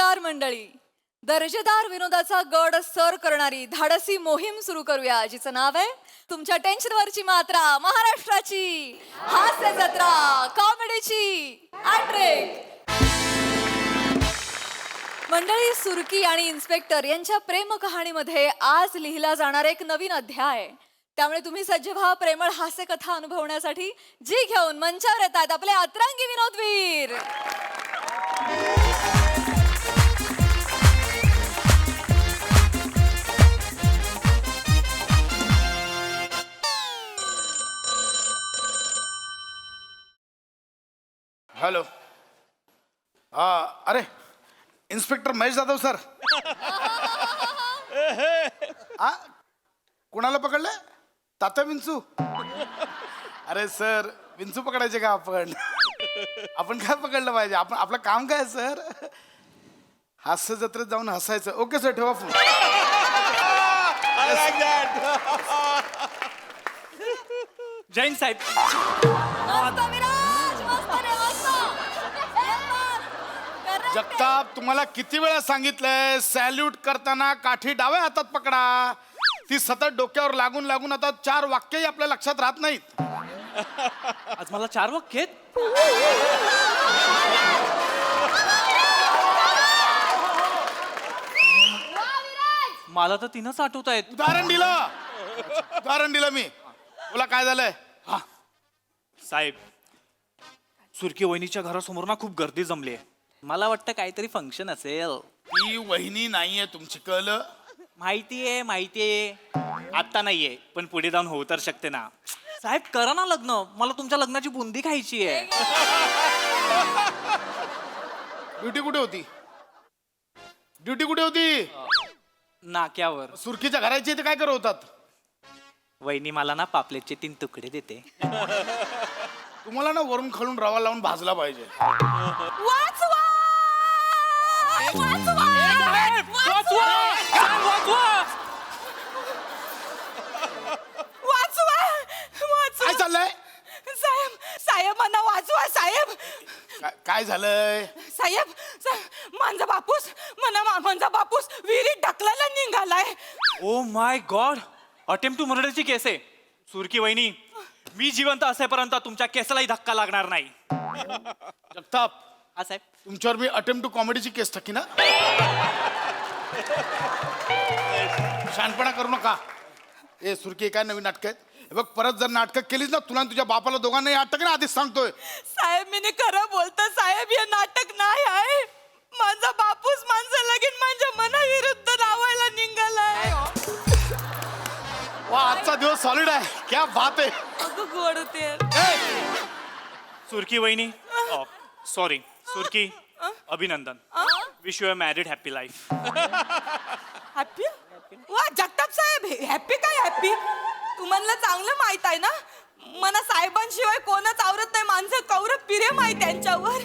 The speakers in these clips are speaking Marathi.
नमस्कार मंडळी. दर्जेदार विनोदाचा गड सर करणारी धाडसी मोहीम सुरू करूया, जिचं नाव आहे तुमच्या टेन्शनवरची मात्रा, महाराष्ट्राची हास्य जत्रा, कॉमेडीची अट्रॅक्ट. मंडळी, सुरकी आणि इन्स्पेक्टर यांच्या प्रेम कहाणीमध्ये आज लिहिला जाणार एक नवीन अध्याय. त्यामुळे तुम्ही सज्ज व्हा प्रेमळ हास्य कथा अनुभवण्यासाठी, जी घेऊन मंचावर येतात आपले अतरंगी विनोदवीर. हॅलो. अरे इन्स्पेक्टर महेश जाधव सर. कुणाला पकडलं? तात्या विंचू. अरे सर, विंचू पकडायचे का आपण? आपण काय पकडलं पाहिजे? आपण आपलं काम काय सर? हास्य जत्रेत जाऊन हसायचं. ओके सर, ठेवा फोन. जैन साहेब. मस्त विराज, मस्त रे, मस्त. Correct. जगताप, तुम्हाला किती वेळा सांगितलंय सॅल्यूट करताना काठी डाव्या हातात पकडा. ती सतत डोक्यावर लागून लागून आता 4 वाक्यही आपल्या लक्षात राहत नाहीत. आज मला 4 वाक्य आहेत. मला तर 3च आठवत आहेत. उदाहरण दिलं मी. तुला काय झालंय? साहेब, सुरकी वहिनीच्या घरासमोर ना खूप गर्दी जमली आहे. मला वाटतं काहीतरी फंक्शन असेल. ती वहिनी नाहीये तुमची, कळलं? माहितीये. आता नाहीये, पण पुढे जाऊन होऊ तर शकते ना. साहेब, करा ना लग्न. मला तुमच्या लग्नाची बुंदी खायची आहे. ड्युटी कुठे होती? नाक्यावर. सुरकीच्या घराची इथे काय करवतात? वहिनी मला ना पापलेटचे 3 तुकडे देते. तुम्हाला ना वरून खालून रवा लावून भाजला पाहिजे. वाचवा! वाचवा! वाचवा! काय चाललंय? साहेब मला वाचवा साहेब. काय झालंय? साहेब माझा बापूस विहिरीत ढकलायला निघालाय. Oh my god, attempt to मर्डरची केस आहे. सुरकी वहिनी, मी जिवंत असेपर्यंत तुमच्या केसलाही धक्का लागणार नाही. जगताप, हा साहेब. तुमच्यावर मी अटेम्प्ट टू कॉमेडीची केस टाकी ना. शहाणपणा करू नका. ए सुरकी, काय नवीन नाटक आहेत? हे बघ, परत जर नाटक केलीस ना, तुला तुझ्या बापाला दोघांनाही अटक ना, आधीच सांगतोय. साहेब मी खरं बोलतो साहेब, हे नाटक नाही आहे. माझा बापूस माझं लगीन माझ्या मनाविरुद्ध लावायला निघालाय. वा, आजचा दिवस सॉलिड आहे. क्या बात आहे. अगं गोड होते. सुरकी वहिनी, सॉरी सुरकी, अभिनंदन. Wish you a married happy life. Happy? वा जगताप साहेब, हॅपी काय हॅपी? तुम्हाला चांगलं माहित आहे ना, मला साहेबांशिवाय कोणच आवरत नाही. माणसं कौर पिरे माहित त्यांच्यावर.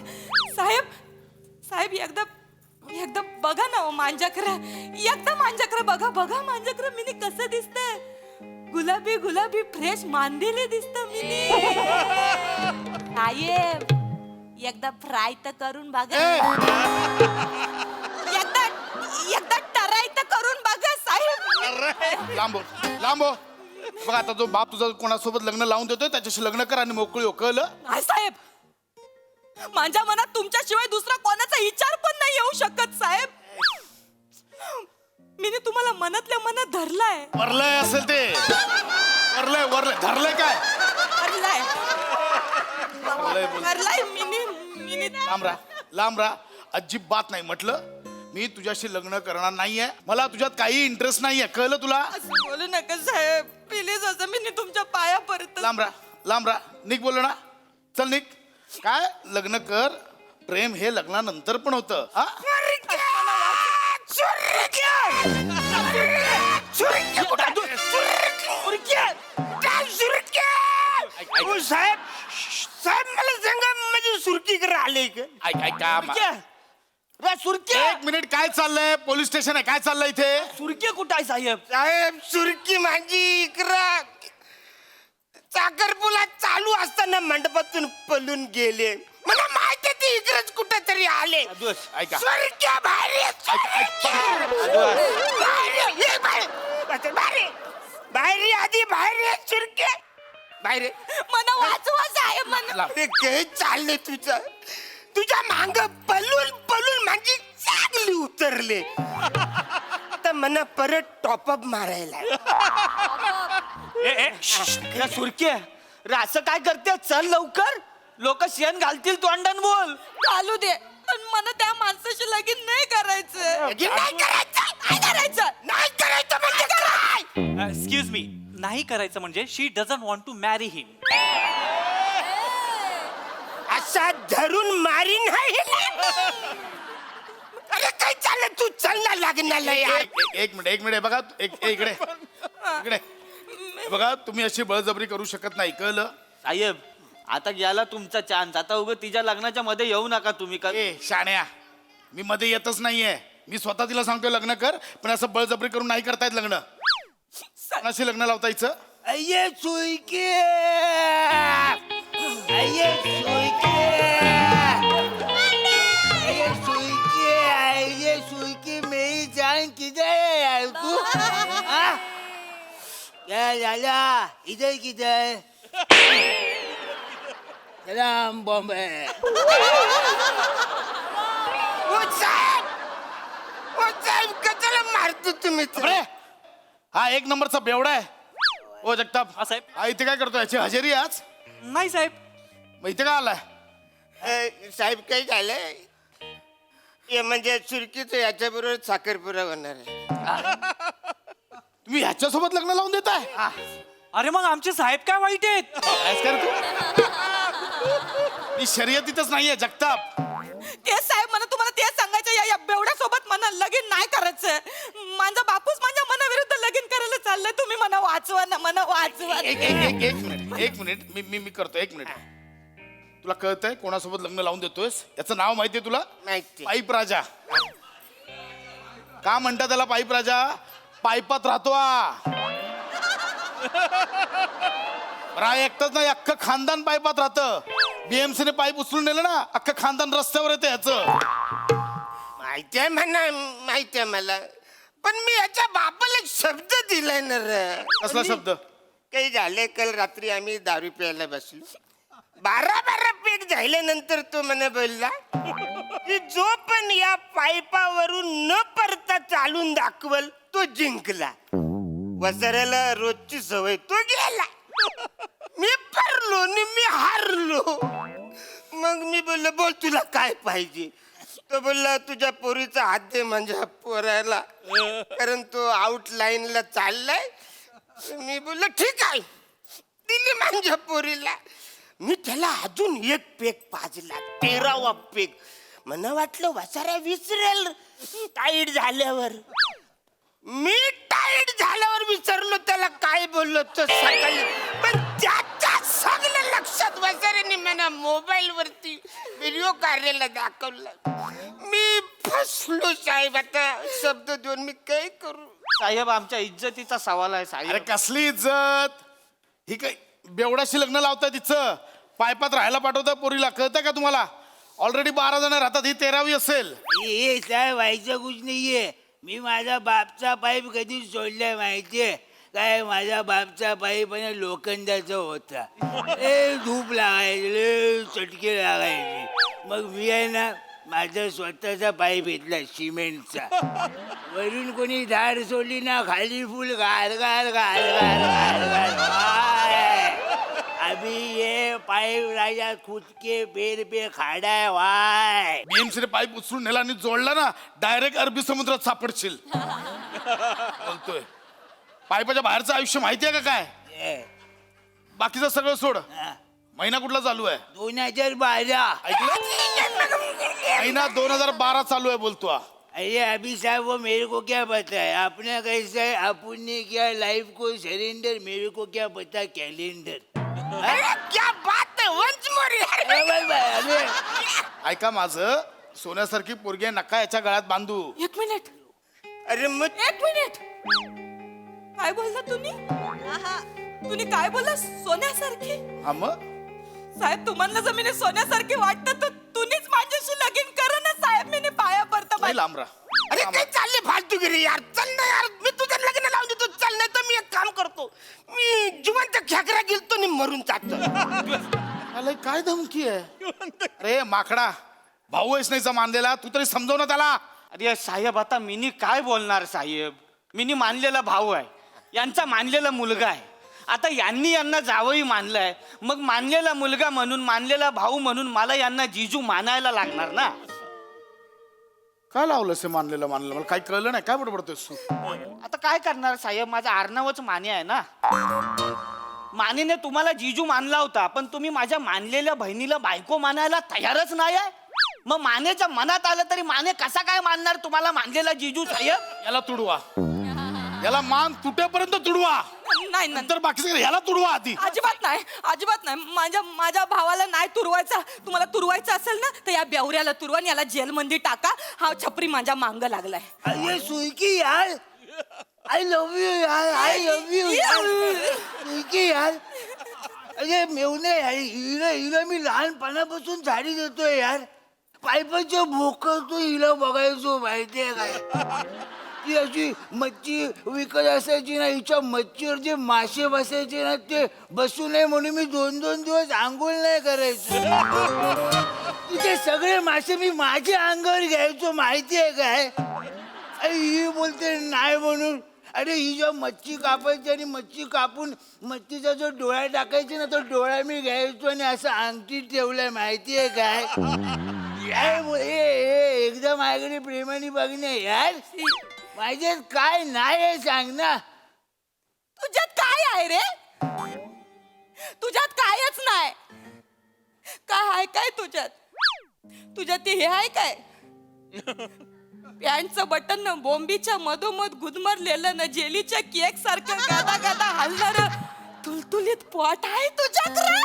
साहेब एकदा बघा ना माझ्याकडे. एकदा माझ्याकडे बघा माझ्याकडे मिनी कसं दिसतंय. गुलाबी फ्रेश मांदेले दिसत मिनी. साहेब एकदा फ्राय तर करून बघा. एकदा टराई तर करून बघा साहेब. लांबो. बघ, आता जो बाप तुझा कोणासोबत लग्न लावून देतोय त्याच्याशी लग्न कर आणि मोकळी हो, कळलं? नाही साहेब, माझ्या मनात तुमच्याशिवाय दुसरा कोणाचा विचार पण नाही येऊ शकत साहेब. मी तुम्हाला मनातल्या मनात धरलाय. वरलंय असेल ते. वरलंय धरलंय काय? धरलाय मी. लांब राहा. अजिबात नाही म्हटलं. मी तुझ्याशी लग्न करणार नाहीये. मला तुझ्यात काही इंटरेस्ट नाहीये, कळलं तुला? असं बोलू नका साहेब, प्लीज. असं मी तुमच्या पाया परत. लांब राहा. निक बोल ना. चल निक. काय लग्न कर. प्रेम हे लग्नानंतर पण होतं. साहेब मला सांगा, म्हणजे सुरकी कर आले सुरकी? एक मिनिट, काय चाललंय? पोलीस स्टेशन आहे, काय चाललंय इथे? सुरकी कुठं आहे साहेब? सुरकी माझी इकरा साखरपुला चालू असताना मंडपातून पळून गेले. मला माहिती ती इकडेच कुठं तरी आले ऐका. स्वर्ग भारी बाहेर आधी बाहेर सुरके बाहेर मला वाचवा साहेब मला अरे काय चाललंय तुझ्या मांग पलून पलून माझी चांगली उतरले आता मला परत टॉपअप मारायला या सुरके असं काय करते चल लवकर लोक शेण घालतील तोंडान बोल घालू दे पण मला त्या माणसाशी लगीन नाही करायचं नाही करायचं काय करायचं नाही करायचं म्हणजे काय एक्सक्यूज मी नाही करायचं म्हणजे शी डझंट वॉन्ट टू मॅरी हिम. असा धरून मारी नाही अरे काय चाललं तू चलना लागणार यार एक मिनिट बघा इकडे इकडे हे बघा तुम्ही अशी बळजबरी करू शकत नाही कळलं. साहेब आता गेला तुमचा चान्स आता उगं तिच्या लग्नाच्या मध्ये येऊ नका तुम्ही का ए शाण्या मी मध्ये येतच नाहीये. मी स्वतः तिला सांगतोय लग्न कर पण असं बळजबरी करून नाही करतायत लग्न. कोणाशी लग्न लावतायचं. अये सुईके अये सुईके अये सुईके अये सुईके मेरी जान किधर है यार तू हाँ? क्या लाला इधर किधर सलाम बॉम्बे कशाला मारतो तुम्ही अरे हा एक नंबरचा बेवडा आहे. ओ जगताप हा, साहेब. हा इथे काय करतो याची हजेरी आहे आज. नाही साहेब. मग इथे काय आलाय. साहेब काय झालंय हे म्हणजे सुरकीचं याच्याबरोबर साखरपुरा होणार आहे तुम्ही ह्याच्यासोबत लग्न लावून देताय. अरे मग आमचे साहेब काय वाईट आहेत. कायच काय रे तू. मी शर्यतीतच नाहीये जगताप. ते साहेब मला तुम्हाला ते सांगायचं या बेवड्या सोबत मला लगीन नाही करायचं माझा बापूस माझ्या मनाविरुद्ध लगीन करायला चाललंय तुम्ही मला वाचवा ना मला वाचवा एक मिनिट मी करतो. एक मिनिट तुला कळतंय कोणासोबत लग्न लावून देतोयस. याचं नाव माहितीये तुला. माहिती पाईप राजा. का म्हणतात त्याला पाईप राजा. पाईपात राहतो हा एकटाच नाही अख्खं खानदान पाईपात राहतं. बीएमसीने पाईप उचलून नेलं ना अख्खं खानदान रस्त्यावर येतं याचं. माहितीये म्हणा माहितीये मला पण मी याच्या बापाला एक शब्द दिलाय ना रे. कसला शब्द. काही झाले काल रात्री आम्ही दारू प्यायला बसलो 12 पेक झाल्यानंतर तो मला बोलला की जो पण या पाईपावरून न परता चालून दाखवल तो जिंकला. वसऱ्याला रोजची सवय तो गेला मी परलो आणि मी हारलो. मग मी बोललो बोल तुला काय पाहिजे. तो बोलला तुझ्या पोरीचा हात दे माझ्या पोराला कारण तो आउटलाईनला चाललाय. मी बोललो ठीक आहे दिली माझ्या पोरीला. मी त्याला अजून एक पेक पाजला 13वा पेक. मला वाटलं वसाऱ्या विसरेल टाईट झाल्यावर. मी टाईट झाल्यावर विचारलो त्याला काय बोललो तो सकाळी पण त्याच्या सगळं लक्षात वसाऱ्याने मला मोबाईल वरती व्हिडिओ काढलेला दाखवला. मी फसलो साहेब आता शब्द देऊन मी काय करू. साहेब आमच्या इज्जतीचा सवाल आहे अरे साहेब. कसली इज्जत. ही काय बेवडाशी लग्न लावताय तिचं. पायपात राहायला पाठवताय पोरीला. कळतंय का तुम्हाला. ऑलरेडी 12 जण राहतात ही 13वी असेल. हे साहेब व्हायचं कुछ नाहीये. मी माझ्या बापचा पाईप कधी सोडलाय माहितीये काय. माझ्या बापचा पाईप आणि लोखंडाचा होता. धूप लागायचे चटके लागायचे. मग मी आहे ना माझा स्वतःचा पाईप घेतला सिमेंटचा. वरून कोणी धार सोडली ना खाली फुल गार गार गार गार गार गार वाय. अभी ये पाईप राजा खुद के पेड़ पे खाड़ा है वाय. बीएमसीने पाईप उचलून नेला आणि जोडला ना डायरेक्ट अरबी समुद्रात सापडशील. बोलतोय पाईपाच्या बाहेरचं आयुष्य माहितीये का काय. बाकीचं सगळं सोड. महिना कुठला चालू आहे. 2012. ऐकलं महिना 2012 चालू आहे बोलतो हा. अरे अभी साहब वो मेरे को क्या पता है. आपने कैसा है अपन ने क्या लाइफ को सरेंडर मेरे को क्या पता कैलेंडर. अरे क्या बात है वंस मोर. ऐका माझं सोन्यासारखी पोरगी आहे, नका याच्या गळ्यात बांधू. एक मिनिट अरे मग एक मिनिट काय बोलला तुम्ही तुम्ही काय बोलला सोन्यासारखी. हा मग साहेब तुम्हाला जमिनी सोन्यासारखी वाटतं तर तुम्हीच माझ्याशी लगीन करा नाही लांब राहा. अरे काय चालली फालतूगिरी यार, चल ना यार, मी तुझं लग्न लावून देतो, चल. नाही तर मी एक काम करतो, मी जिवंत खेकरा गेलतो आणि मरून जातो. अरे काय धमकी आहे? अरे माकडा, भाऊ आहेस नाहीचा मानलेला, तू तरी समजव ना त्याला. अरे साहेब, आता मिनी काय बोलणार साहेब? मिनी मानलेला भाऊ आहे, यांचा मानलेला मुलगा आहे. आता यांना जावई मानलंय, मग मानलेला मुलगा म्हणून, मानलेला भाऊ म्हणून मला यांना जिजू मानायला लागणार ना. काय लावलंस हे मानलेलं मला काही कळलं नाही. काय बडबडतोयस तू? आता काय करणार साहेब, माझा आडनावच माने आहे ना. मानेने तुम्हाला जिजू मानला होता, पण तुम्ही माझ्या मानलेल्या बहिणीला बायको मानायला तयारच नाही आहे. मग मानेच्या मनात आलं तरी माने कसा काय मानणार तुम्हाला मानलेला जिजू साहेब? याला तुडवा, याला मान तुटेपर्यंत तुडवा, नाही नंतर बाकीचं याला तुडवा आधी. अजिबात नाही, अजिबात नाही. माझ्या भावाला नाही तुरवायचा. तुम्हाला तुरवायचं असेल ना तर या बेवऱ्याला तुरवा आणि याला जेलमध्ये टाका. हा छपरी माझ्या मांग लागलाय. अरे सुरकी यार, आय लव्ह यू यार, आय लव्ह यू यार, सुरकी यार. अरे मेवणे यार, हिला मी लहानपणापासून झाडी देतोय यार. पायपाच्या भोकरतो हिला बघायचो, माहितीये काय? ती अशी मच्छी विकत असायची ना, हिच्या मच्छीवर जे मासे बसायचे ना, ते बसू नये म्हणून मी 2-2 दिवस आंघोळ नाही करायचो. तिथे सगळे मासे मी माझ्या अंगावर घ्यायचो, माहितीये काय? अरे ही बोलते नाही म्हणून. अरे ही जेव्हा मच्छी कापायची आणि मच्छी कापून मच्छीचा जो डोळा टाकायचे ना, तो डोळा मी घ्यायचो आणि असं अंगठी ठेवलाय, माहितीये काय? एकदा माझ्याकडे प्रेमाने बघणे यार. माझ्यात काय नाही आहे सांग ना. तुझ्यात काय आहे रे? तुझ्यात कायच नाही. काय आहे काय तुझ्यात? तुझ्यात हे आहे काय? पॅन्टचं बटन न बोंबीच्या मधोमध गुदमरलेलं न जेलीच्या केक सारखं गादा गादा हलणार तुलतुलीत पोट आहे तुझ्याकडे?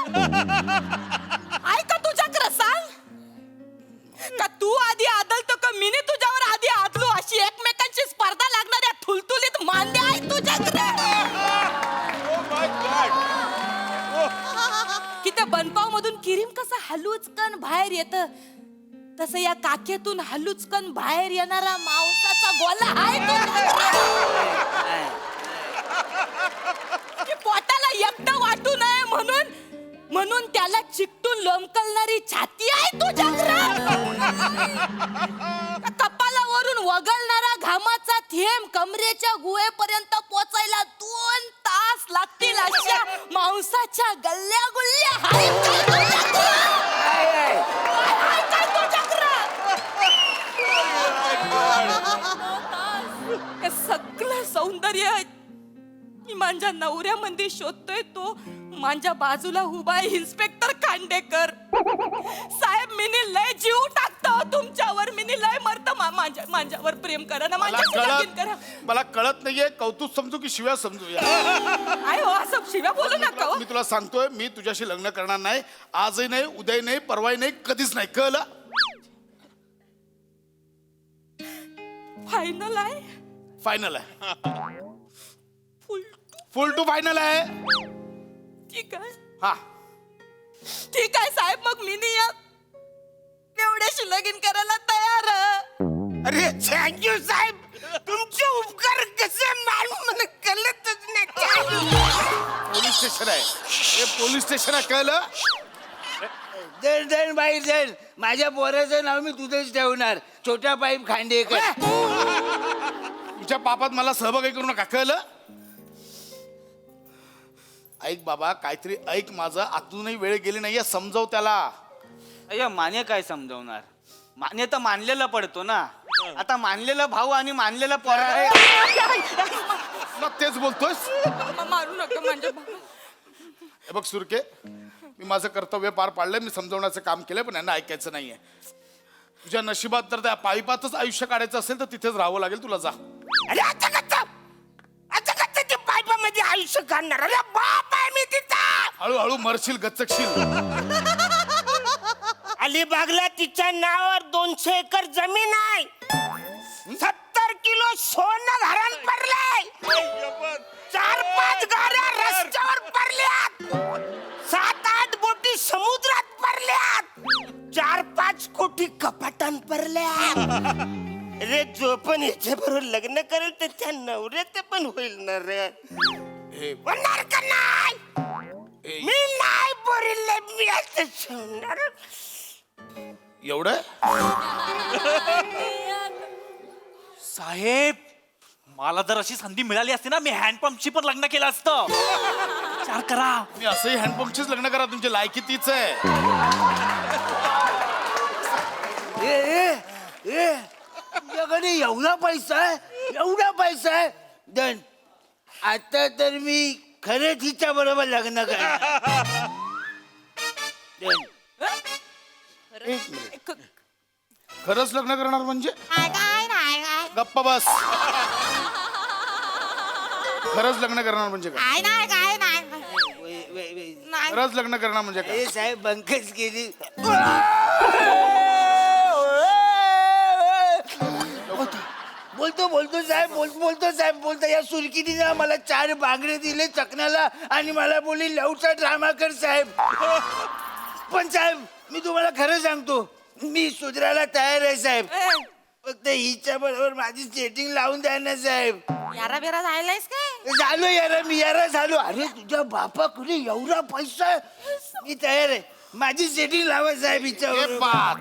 आहे का तुझ्याकडे? सांग का तू आधी आदलतो का मीने तुझ्यावर आधी आदलो? अशी एकमेकांची स्पर्धा लागणाऱ्या थुलतुलीत मांड्या आहे तुझ्याकडे? की त्या बनपाव मधून किरीम कसं हलुचकन बाहेर येत, तसं या काखेतून हलुचकन बाहेर येणारा मांसाचा गोला आहे की पोटाला एकटं वाटू नये म्हणून त्याला चिकटून लोंबकलणारी छाती आहे तुझ्याकडे? कपालावरून वगळणारा घामाचा थेंब कमरेच्या गुहेपर्यंत पोचायला 2 तास लागतील अशा मांसाच्या गल्ल्या गुल्ल्या आहेत का तुझ्याकडे? आहे का तुझ्याकडे? हे सगळं सौंदर्य मी माझ्या नवऱ्यामध्ये शोधतोय. तो माझ्या बाजूला उभा आहे इन्स्पेक्टर खांडेकर साहेब. मिनी लय जीव टाकतो तुमच्यावर, मिनी लय मरत. माझ्यावर प्रेम करा ना, माझ्याशी लगीन करा. मला कळत नाहीये, कौतुक समजू की शिव्या समजू? आहे हो, असं शिव्या बोलू नका हो. मी तुला सांगतोय, मी तुझ्याशी लग्न करणार नाही. आजही नाही, उद्याही नाही, परवाही नाही, कधीच नाही. कळलं? फायनल आहे? फायनल आहे, फुल फुल टू फायनल आहे. ठीक आहे, हा ठीक आहे साहेब. मग मिनी या एवढ्याशी लगीन करायला तयार आहे. अरे थँक्यू साहेब, तुमचे उपकार कसे मानू मला कळतच नाही. पोलीस स्टेशन आहे, हे पोलीस स्टेशन आहे. कळलं? दर बाई दर, माझ्या पोराचं नाव मी तुझंच ठेवणार, छोटा पाईप खांडेकर. तुमच्या पापात मला सहभागी करू नका. कळलं? ऐक बाबा, काहीतरी ऐक माझं. आतूनही वेळ गेली नाहीये, समजव त्याला. अय्या माने काय समजवणार? माने तर मानलेला पडतो ना. आता मानलेला भाऊ आणि मानलेला पोरगा. ना तेच बोलतोयस. मारू नका म्हणजे. हे बघ सुरके, मी माझं कर्तव्य पार पाडलंय. मी समजवण्याचं काम केलंय, पण यांना ऐकायचं नाहीये. तुझ्या नशिबात जर त्या पाईपातच आयुष्य काढायचं असेल तर तिथेच राहावं लागेल तुला. जा. अरे आता ते पाईपामध्ये आयुष्य काढणार? अरे बाप आहे मी तिचा. हळूहळू मरशील, गच्चकशील. अलिबागला तिच्या नावावर 200 एकर जमीन आहे. 70 किलो सोनं घरात पडलंय. 4-5 गाड्या रस्त्यावर पडल्यात. 7-8 बोटी समुद्रात पडल्यात. 4-5 कोटी कपाटान पडल्यात. रे जो पण याच्या बरोबर लग्न करेल तर त्या नवऱ्याचं पण होईल ना रे होणार का नाही मी नाही बोलले मी असं सोडणार एवढं साहेब मला जर अशी संधी मिळाली असती ना मी हँडपंपशी पण लग्न केलं असतं. विचार करा. मी असंही हँडपंपचीच लग्न करा, तुमची लायकी तीच आहे. तुझ्याकडे एवढा पैसा आहे दन आता तर मी खरंच हिच्या बरोबर लग्न करणार. डन. खरंच लग्न करणार म्हणजे गप्पा बस. खरंच लग्न करणार म्हणजे काय? खरंच लग्न करणार म्हणजे काय? ए साहेब बंकच केली. बोलतो साहेब या सुरकिनीनं मला 4 बांगडे दिले चकण्याला आणि मला बोलली लवचा ड्रामा कर साहेब. पण साहेब मी तुम्हाला खरं सांगतो मी सुधरायला तयार आहे साहेब. फक्त हिच्या बरोबर माझी सेटिंग लावून द्या ना साहेब. यारा बेरा जायलायस काय? झालो यारा झालो. अरे तुझ्या बापाकडे एवढा पैसा आहे. मी तयार आहे माझी सेटिंग लावा साहेब हिच्या हे बरोबर. बात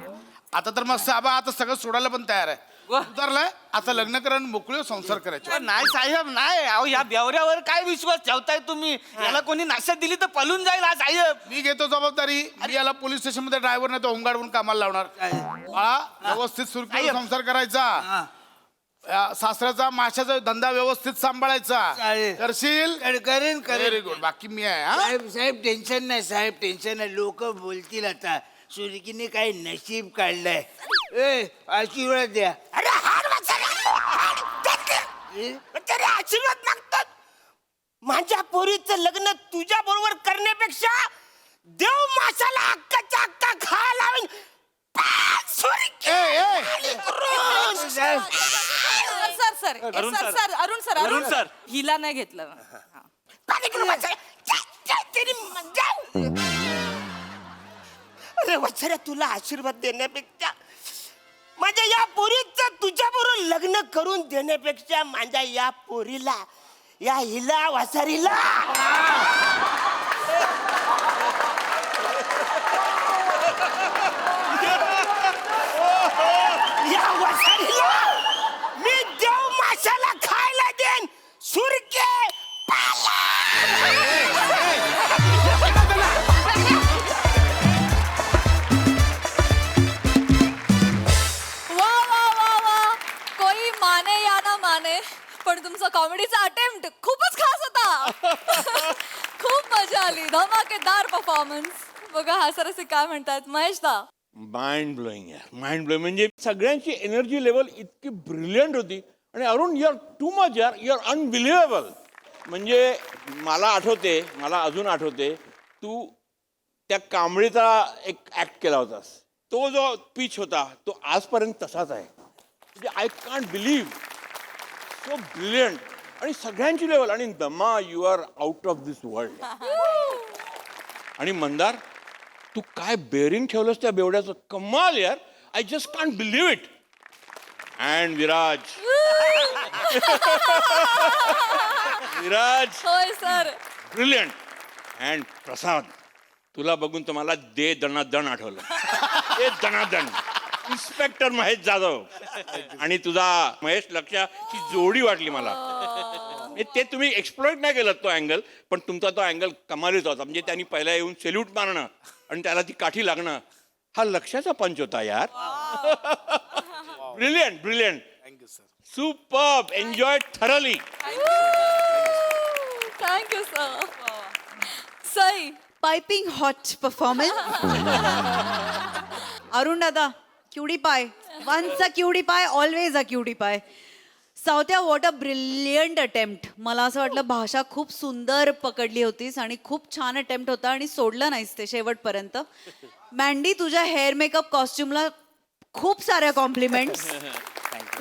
आता तर मग साबा आता सगळं सोडायला पण तयार आहे. उतरलाय आता लग्न करा आणि मोकळे संसार करायचे. नाही साहेब नाही. अहो या बेवऱ्यावर काय विश्वास ठेवताय तुम्ही? याला कोणी नाश्यात दिली तर पळून जाईल हा साहेब. मी घेतो जबाबदारी. मी याला पोलीस स्टेशन मध्ये ड्रायव्हर नाही तो होमगार्ड म्हणून कामाला लावणार. बाळा व्यवस्थित सुरक्षित संसार करायचा. या सासऱ्याचा माशाचा धंदा व्यवस्थित सांभाळायचा. चालेल. करशील? करेन व्हेरी गुड. बाकी मी आहे हा. साहेब टेन्शन नाही लोक बोलतील आता सुरकीने काय नशीब काढलंय. आशीर्वाद द्या. अरे हाड वाचायला तरी आशीर्वाद मागतात. माझ्या पोरीचं लग्न तुझ्या बरोबर करण्यापेक्षा देव माशाला अक्काच्या अक्का खायला लावीन. साहेब अरुण सर. हिला नाही घेतलं. अरे वत्सऱ्या तुला आशीर्वाद देण्यापेक्षा माझ्या या पोरीचं तुझ्या बरोबर लग्न करून देण्यापेक्षा माझ्या या पोरीला या हिला वासारीला या वासारीला मी देव माशाला खायला देन. सुरके वा वा वा वा कोई माने या ना माने पण तुमचा कॉमेडीचा अटेम्प्ट खूपच खास होता. खूप मजा आली. धमाकेदार परफॉर्मन्स. बघा हा सरसे काय म्हणतात महेश दा. माइंड ब्लोईंग आहे माइंड ब्लोईंग. म्हणजे सगळ्यांची एनर्जी लेवल इतकी ब्रिलियंट होती. आणि Arun you are too much यार. You are unbelievable. म्हणजे मला अजून आठवते तू त्या कांबळीचा एक ॲक्ट केला होतास. तो जो पिच होता तो आजपर्यंत तसाच आहे. म्हणजे I can't believe. So brilliant. आणि सगळ्यांची लेवल. आणि दमा you are out of this world. आणि मंदार तू काय बेअरिंग ठेवलंस त्या बेवड्याचं. कमाल यार. I just can't believe it. And Viraj होय सर. ब्रिलियंट. अँड प्रसाद तुला बघून तर मला दे दणादण आठवलं. दे दणादण. इन्स्पेक्टर महेश जाधव आणि तुझा महेश लक्षाची जोडी वाटली मला. ते तुम्ही एक्सप्लोइट नाही केलं तो अँगल. पण तुमचा तो अँगल कमालीच होता. म्हणजे त्यांनी पहिला येऊन सेल्यूट मारणं आणि त्याला ती काठी लागणं हा लक्षाचा पंच होता यार. Brilliant brilliant. Thank you sir. Superb. Enjoy thoroughly. Thank you sir. Sai piping hot performance. Arun दादा क्युडी पाय. वन्स अ क्युडी पाय ऑलवेज अ क्युडी पाय. सावत्या व्हॉट अ ब्रिलियंट अटेम्प्ट. मला असं वाटलं भाषा खूप सुंदर पकडली होतीस आणि खूप छान अटेम्प्ट होता आणि सोडलं नाहीस ते शेवटपर्यंत. मँडी तुझ्या हेअर मेकअप कॉस्ट्युमला खूप साऱ्या कॉम्प्लिमेंट्स.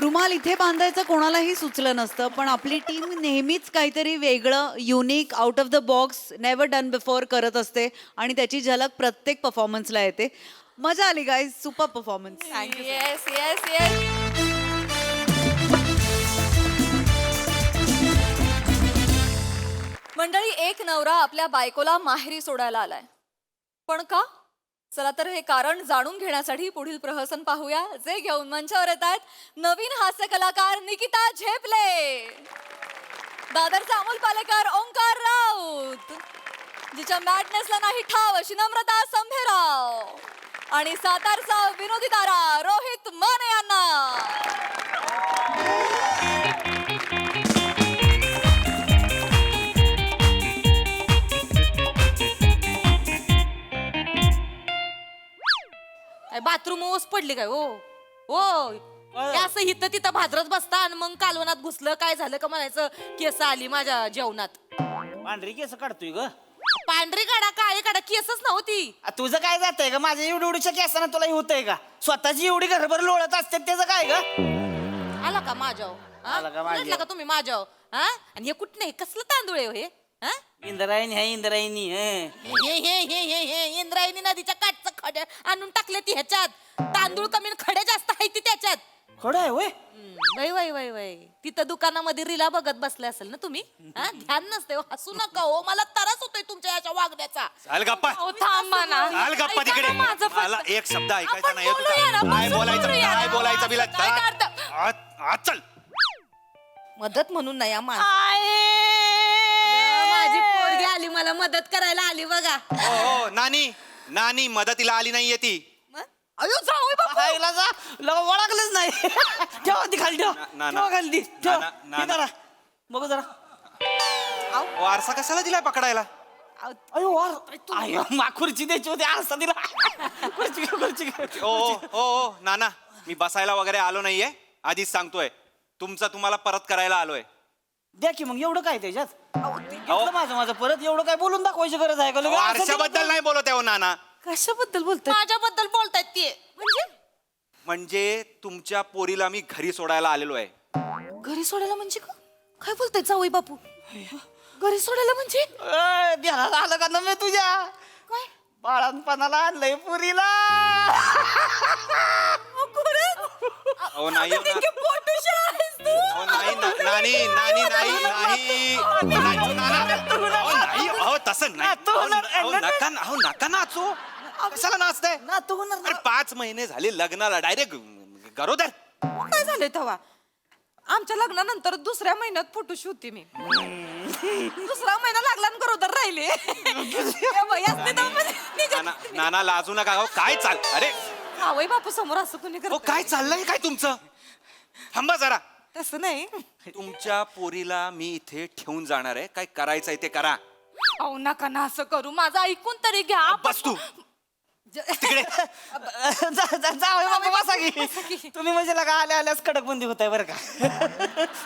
रुमाल इथे बांधायचं कोणालाही सुचलं नसतं पण आपली टीम नेहमीच काहीतरी वेगळं unique out of the box never done before करत असते आणि त्याची झलक प्रत्येक परफॉर्मन्सला येते. मजा आली guys. Super performance. Yes yes yes. मंडळी, एक नवरा आपल्या बायकोला माहेरी सोडायला आलाय, पण का? चला तर हे कारण जाणून घेण्यासाठी पुढील प्रहसन पाहूया, जे घेऊन मंचावर येत आहेत नवीन हास्य कलाकार निकिता झेपले, दादरचा अमोल पालेकर ओंकार राऊत, जिच्या मॅडनेसला नाही ठाव अशी नम्रता संभेराव, आणि सातारचा विनोदी तारा रोहित माने यांना. बाथरूम ओस पडली काय हो हो हे असं हिथं तिथं भाद्रत बसता आणि मग कालवनात घुसलं काय झालं का म्हणायचं केस आली माझ्या जेवणात. पांढरी केस काढतोय ग. पांढरी काढा काळी काढा केसच नव्हती. तुझं काय जातंय का माझ्या एवढ्या केसानं तुला होतंय का? स्वतःची एवढी घरभर लोळत असते त्याचं काय ग? आला का माझ्याव आला का माझ्याव? उलटला का तुम्ही माझ्याव हा? आणि हे कुठं नाही कसलं तांदूळ आहे हो हे हा? इंद्रायणी हे इंद्रायणी हे इंद्रायणी नदीच्या काठचं खडे आणून टाकले ती ह्याच्यात. तांदूळ कमी आणि खडे जास्त आहे ती त्याच्यात. खडं आहे होय. वय वय वय वय तिथं दुकानामध्ये रिला बघत बसले असेल ना तुम्ही हा? ध्यान नसते हो, हसू नका हो, मला त्रास होतोय तुमच्या याच्या वागण्याचा. चाल गप्पा अहो, थांबा ना. चाल गप्पा ऐका तिकडे ना माझं फक्त. मला एक शब्द ऐकायचा आपण नाही बोलूया ना, काय बसून बोलायचं बोलूया काय ना. बोलायचं बिला काय करता? आज चल मदत म्हणून नाही माझी पोरगी आली मला मदत करायला आली बघा. हो नानी नानी मदतीला आली नाहीये ती. अयो जाऊ बापू. खायला जा ओळखलंच नाही. ठेवा ती खाली ठेव. ना, ठेवा खाली ती. ठेव. ना, ना, हे जरा. बघू जरा. वारसा कशाला दिलाय पकडायला? अयो वार आय, खुर्ची द्यायची होती आरसा दिला. खुर्ची घे, खुर्ची घे. ओ नाना मी बसायला वगैरे आलो नाहीये, आधीच सांगतोय. तुमचं तुम्हाला परत करायला आलोय. द्या की मग एवढं काय त्याच्यात? घेतलं माझं परत एवढं काय बोलून दाखवायची गरज आहे का? लगेच आरसा दिला वारशाबद्दल नाही बोलत आहे हो नाना. कशाबद्दल बोलताय? माझ्याबद्दल बोलतायत ते. म्हणजे तुमच्या पोरीला मी घरी सोडायला आलेलो आहे. घरी सोडायला म्हणजे का? काय बोलताय जावई बापू? घरी सोडायला म्हणजे ध्यानात आलं का नव्हे तुझ्या? काय? बाळांपणाला आणलंय पुरीला. ओ नाही हो ना. ओ नाही नानी नानी नाही नाही नाही, नाना. ओ नाही अहो तसं नाही. अहो, नका अहो नका नाचो. कशाला नाचताय? ना तू होणार अरे 5 महिने झाले लग्नाला डायरेक्ट गरोदर. काय झालंय तेव्हा? आमच्या लग्नानंतर दुसऱ्या महिन्यात फोटोशूट होती मी. दुसरा महिना लागला आणि गरोदर राहिले. नाना लाजू नका हो. काय चाल अरे जावई बापू समोर असं कुणी हो करत काय चाललंय काय तुमचं? थांबा जरा. तसं नाही. तुमच्या पोरीला मी इथे ठेवून जाणार आहे. काय करायचंय ते करा. अहो नका ना असं करू, माझं ऐकून तरी घ्या. बस तू तिकडे. जावई बापू बसा की. तुम्ही म्हणजे लगा आल्याच कडक बंदी होत आहे बरं का.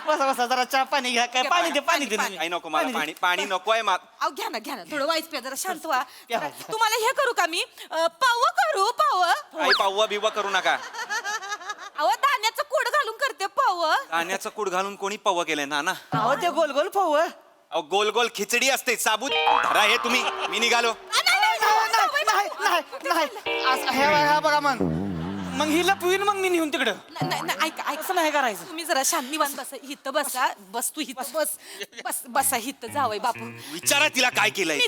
बसा जरा चहा पाणी घ्या. काय पाणी दे पाणी दे. काही नको मला पाणी नको आहे अहो घ्या ना थोडं वाईस प्या, जरा शांत व्हा. तुम्हाला हे करू का मी पाव करू पाव? काही पाववा बिव्वा करू नका. अहो धान्याचं कूड घालून करते पाव. धान्याचं कूड घालून कोणी पव्व केलंय नाना? अहो ते गोल गोल फव. अहो गोल गोल खिचडी असते साबूत. धरा हे तुम्ही मी निघालो. नाही बघा मग हिला पिऊन मग मी नेऊन तिकडं. नाही ऐका असं नाही करायचं. तुम्ही जरा शांत निवांत बसा. हिथं बसा. बस तू हिथं बस बसा हिथं जावई बापू. विचारा तिला काय केलंय.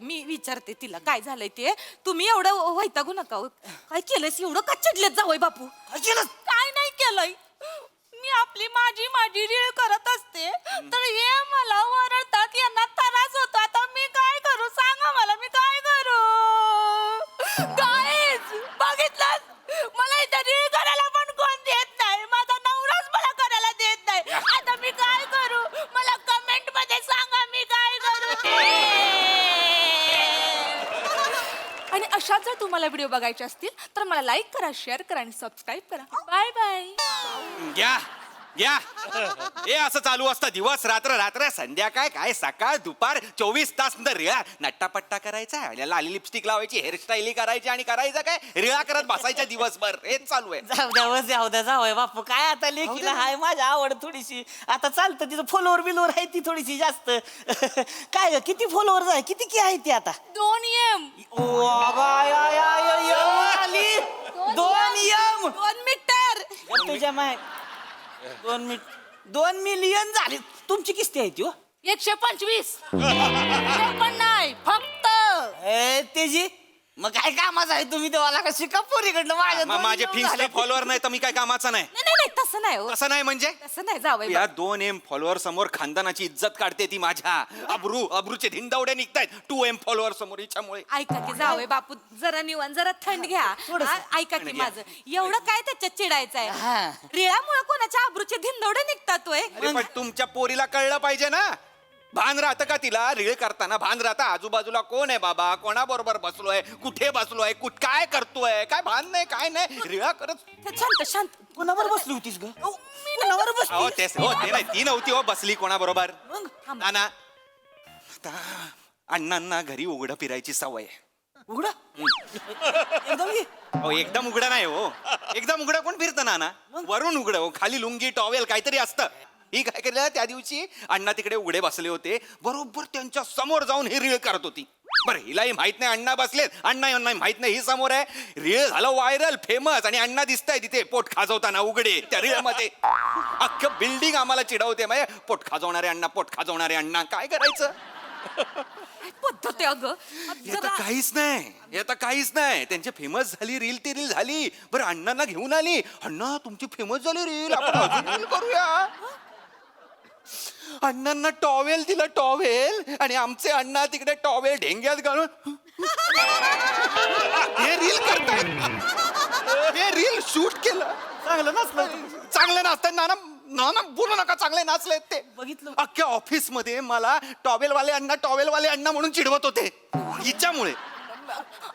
मी विचारते तिला काय झालंय ते. तुम्ही एवढं वैतागू नका हो. काय केलंयस एवढं का चिडलेत जावई बापू? काय नाही केलंय. मी आपली माझी रीळ करत असते तर हे मला ओरडतात. यांना त्रास होतो. आता मी काय करू सांगा मला, मी काय करू? गाईज बघितलं, मला इथं रीळ करायला पण कोण देत नाही. माझा नवराच मला करायला देत नाही. आता मी काय करू? मला कमेंट मध्ये सांगा मी काय करू ते. आणि अशाच जर तुम्हाला व्हिडिओ बघायचे असतील तर मला लाईक करा, शेअर करा आणि सबस्क्राईब करा. Bye bye. घ्या हे असं चालू असतं दिवस रात्र संध्याकाळ काय सकाळ दुपार 24 तास रिळा नट्टापट्टा करायचा. लाली लिपस्टिक लावायची, हेअरस्टाईल करायची आणि करायचं काय रिळा करत बसायच्या दिवसभर. हेच चालू आहे. जाऊ द्या जावय बापू. काय आता लेखीला हाय माझी आवड थोडीशी. आता चालतं तिचं फॉलोवर बिलोवर आहे ती थोडीशी जास्त. काय ग किती फॉलोवर आहे? किती की आहे ती आता? 2 M. 2 मीटर. तुझ्या माय 2 मिलियन झाले. तुमची किस्ती आहे ती हो? 125 ते पण नाही फक्त तेजी मग काय कामाचं आहे तुम्ही ते मला कशी कपोरीकडनं माझ्या मग माझे फिन्सला फॉलोअर नाही तर मी काय कामाचा नाही नाही नाही नाही, तसं नाही हो. असं नाही म्हणजे तसं नाही जावई या 2M फॉलोअर समोर खानदानाची इज्जत काढते ती माझ्या अब्रूचे धिंदावडे निघतायत 2M फॉलोअर समोर हिच्यामुळे ऐका की जावई बापू जरा निवांत जरा थंड घ्या हा, ऐका की माझं एवढं काय त्याच्यात चिडायचं आहे रिळामुळे कोणाच्या आबरूचे धिंदवडे निघतात होय अरे पण तुमच्या पोरीला कळलं पाहिजे ना भान राहतं का तिला रीळ करताना भान राहतं आजूबाजूला कोण आहे बाबा कोणाबरोबर बसलोय कुठे बसलोय काय करतोय काय भान नाही काय नाही रीळा करत शांत शांत कोणावर बसली होतीस ग कोणावर अहो ते नाही ती नव्हती हो बसली कोणाबरोबर नाना आता अण्णांना घरी उघडं फिरायची सवय आहे उघडा एकदम घे. अहो एकदम उघडं नाही हो एकदम उघडं कोण फिरतं नाना वरून उघडं हो खाली लुंगी टॉवेल काहीतरी असतं ही काय केलं त्या दिवशी अण्णा तिकडे उघडे बसले होते बरोबर त्यांच्या समोर जाऊन ही रीळ करत होती बरं हिलाही माहित नाही अण्णा बसलेत अण्णा यांना माहित नाही ही समोर आहे रीळ झालं व्हायरल फेमस आणि अण्णा दिसताय तिथे पोट खाजवताना उघडे त्या रीळमध्ये अख्खं बिल्डिंग आम्हाला चिडवते म्हणजे पोट खाजवणारे अण्णा काय करायचं पद्धत आहे अगं हे तर काहीच नाही त्यांची फेमस झाली रील ती रील झाली बरं अण्णांना घेऊन आली अण्णा तुमची फेमस झाली रील आपण अजून रील करूया अण्णांना टॉवेल दिलं टॉवेल आणि आमचे अण्णा तिकडे टॉवेल ढेंग्यात घालून हे रील करतायत हे रील शूट केलं चांगलं नसतं नाना बोलू नका चांगले नाचले ते बघितलं. अख्ख्या ऑफिस मध्ये मला टॉवेलवाले अण्णा म्हणून चिडवत होते हिच्यामुळे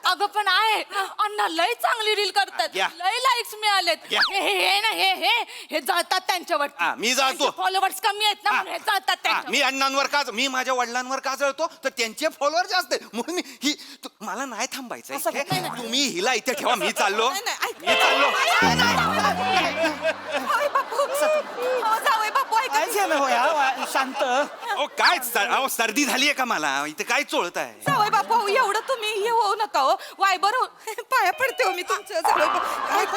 अगं पण आहे अण्णा लय चांगली रील करतात या. लय लाईक्स मिळालेत या. हे जळतात त्यांच्यावर हा, मी जळतो. फॉलोअर्स कमी आहेत ना हा. म्हणून हे जळतात हा, त्यांच्यावर. मी अण्णांवर का मी माझ्या वडिलांवर का जळतो तर त्यांचे फॉलोअर जास्त आहे. म्हणून मला नाही थांबायचं इथे. तुम्ही हिला इथे ठेवा मी चाललो जावई बापू जावई बापू ऐका काय झालं हो या शांत अहो काय सर्दी झालीये का मला इथे काय चोळत आहे जावई बापू अहो, एवढं तुम्ही हे होऊ नका हो वायबर हो पाया पडते हो मी तुमच्या जावई बापू.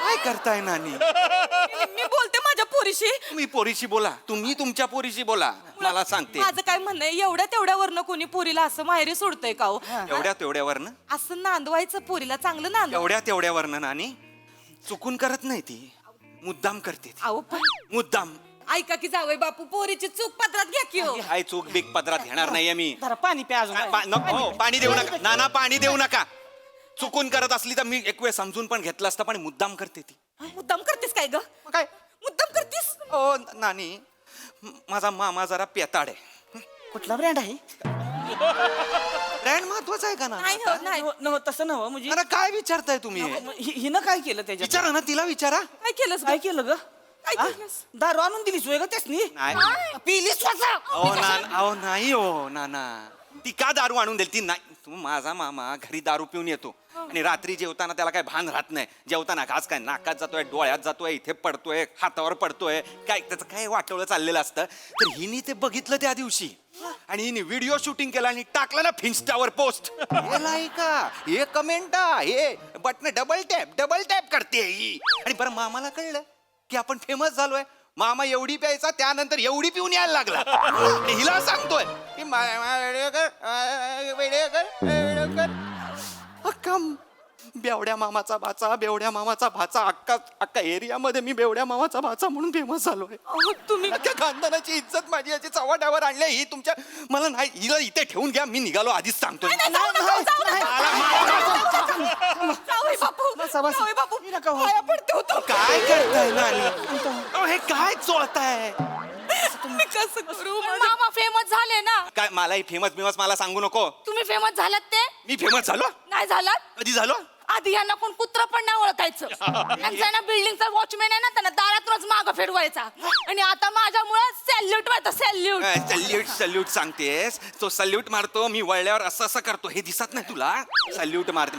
काय करताय नानी मी बोलते माझ्या पोरीशी तुम्ही पोरीशी बोला तुम्ही तुमच्या पोरीशी बोला मला सांगते माझं काय म्हणणं आहे एवढ्या तेवढ्यावरनं कोणी पोरीला असं माहेरी सोडतंय का हो एवढ्या तेवढ्यावरनं असं नांदवायचं पोरीला चांगलं नांदव एवढ्या तेवढ्यावरनं नानी चुकून करत नाही ती मुद्दाम करते ती. अहो पण मुद्दाम ऐका की जावई बापू पोरीची चूक पदरात घ्या की हो काय चूक बिग पदरात घेणार नाहीये मी जरा पाणी प्या अजून नको पाणी देऊ नका नाना पाणी देऊ नका चुकून करत असली तर मी एक वेळ समजून पण घेतलं असतं पण मुद्दाम करते ती मुद्दाम करतेस काय ग काय मुद्दाम करतेस ओ नानी माझा मामा जरा पेताड आहे कुठला ब्रँड आहे ब्रँड महत्वाचा आहे का ना नाही हो नाही नव तसं नव म्हणजे अरे काय विचारताय तुम्ही हे? हिनं काय केलं त्याच्यात विचारा ना तिला विचारा काय केलंस काय केलं ग काय हा? केलंस? दारू आणून दिलीस होय ग त्यासनी नाही पिलीस स्वतः अहो नाही हो नाना ती का दारू आणून देईल ती नाही तू माझा मामा घरी दारू पिऊन येतो आणि रात्री जेवताना त्याला काय भान राहत नाही जेवताना घास काय नाकात जातोय डोळ्यात जातोय इथे पडतोय हातावर पडतोय काय त्याचं काय वाटोळं चाललेलं असतं तर हिनी ते बघितलं त्या दिवशी आणि हिने व्हिडिओ शूटिंग केला आणि टाकलं ना फिन्स्टावर पोस्ट हे लाईका हे कमेंटा हे बटन डबल टॅप करते ही आणि बरं मामाला कळलं की आपण फेमस झालोय मामा एवढी प्यायचा त्यानंतर एवढी पिऊन यायला लागला आणि हिला सांगतोय की अक्का बेवड्या मामाचा भाचा अक्का एरियामध्ये मी बेवड्या मामाचा भाचा म्हणून फेमस झालोय तुम्ही अख्ख्या खानदानाची इज्जत माझी याची चव्हाट्यावर आणली ही तुमच्या मला नाही हिला इथे ठेवून घ्या मी निघालो आधीच सांगतोय जावई बापू जावई बापू पाया पडते हो तू. काय करताय ना हे काय चोळताय मी कसं करू मामा फेमस झाले ना काय मलाही फेमस मला सांगू नको तुम्ही फेमस झालात ते मी फेमस झालो नाही झालात कधी झालो आधी यांना कोण कुत्र पण नाही ओळखायचं त्यांचा ना बिल्डिंगचा वॉचमॅन आहे ना त्यांना दारात रोज मागं फिरवायचा आणि आता माझ्यामुळे सॅल्यूट व्हायचं सॅल्यूट सल्यूट सांगतेस तो सल्यूट मारतो मी वळल्यावर असं करतो हे दिसत नाही तुला सल्यूट मारते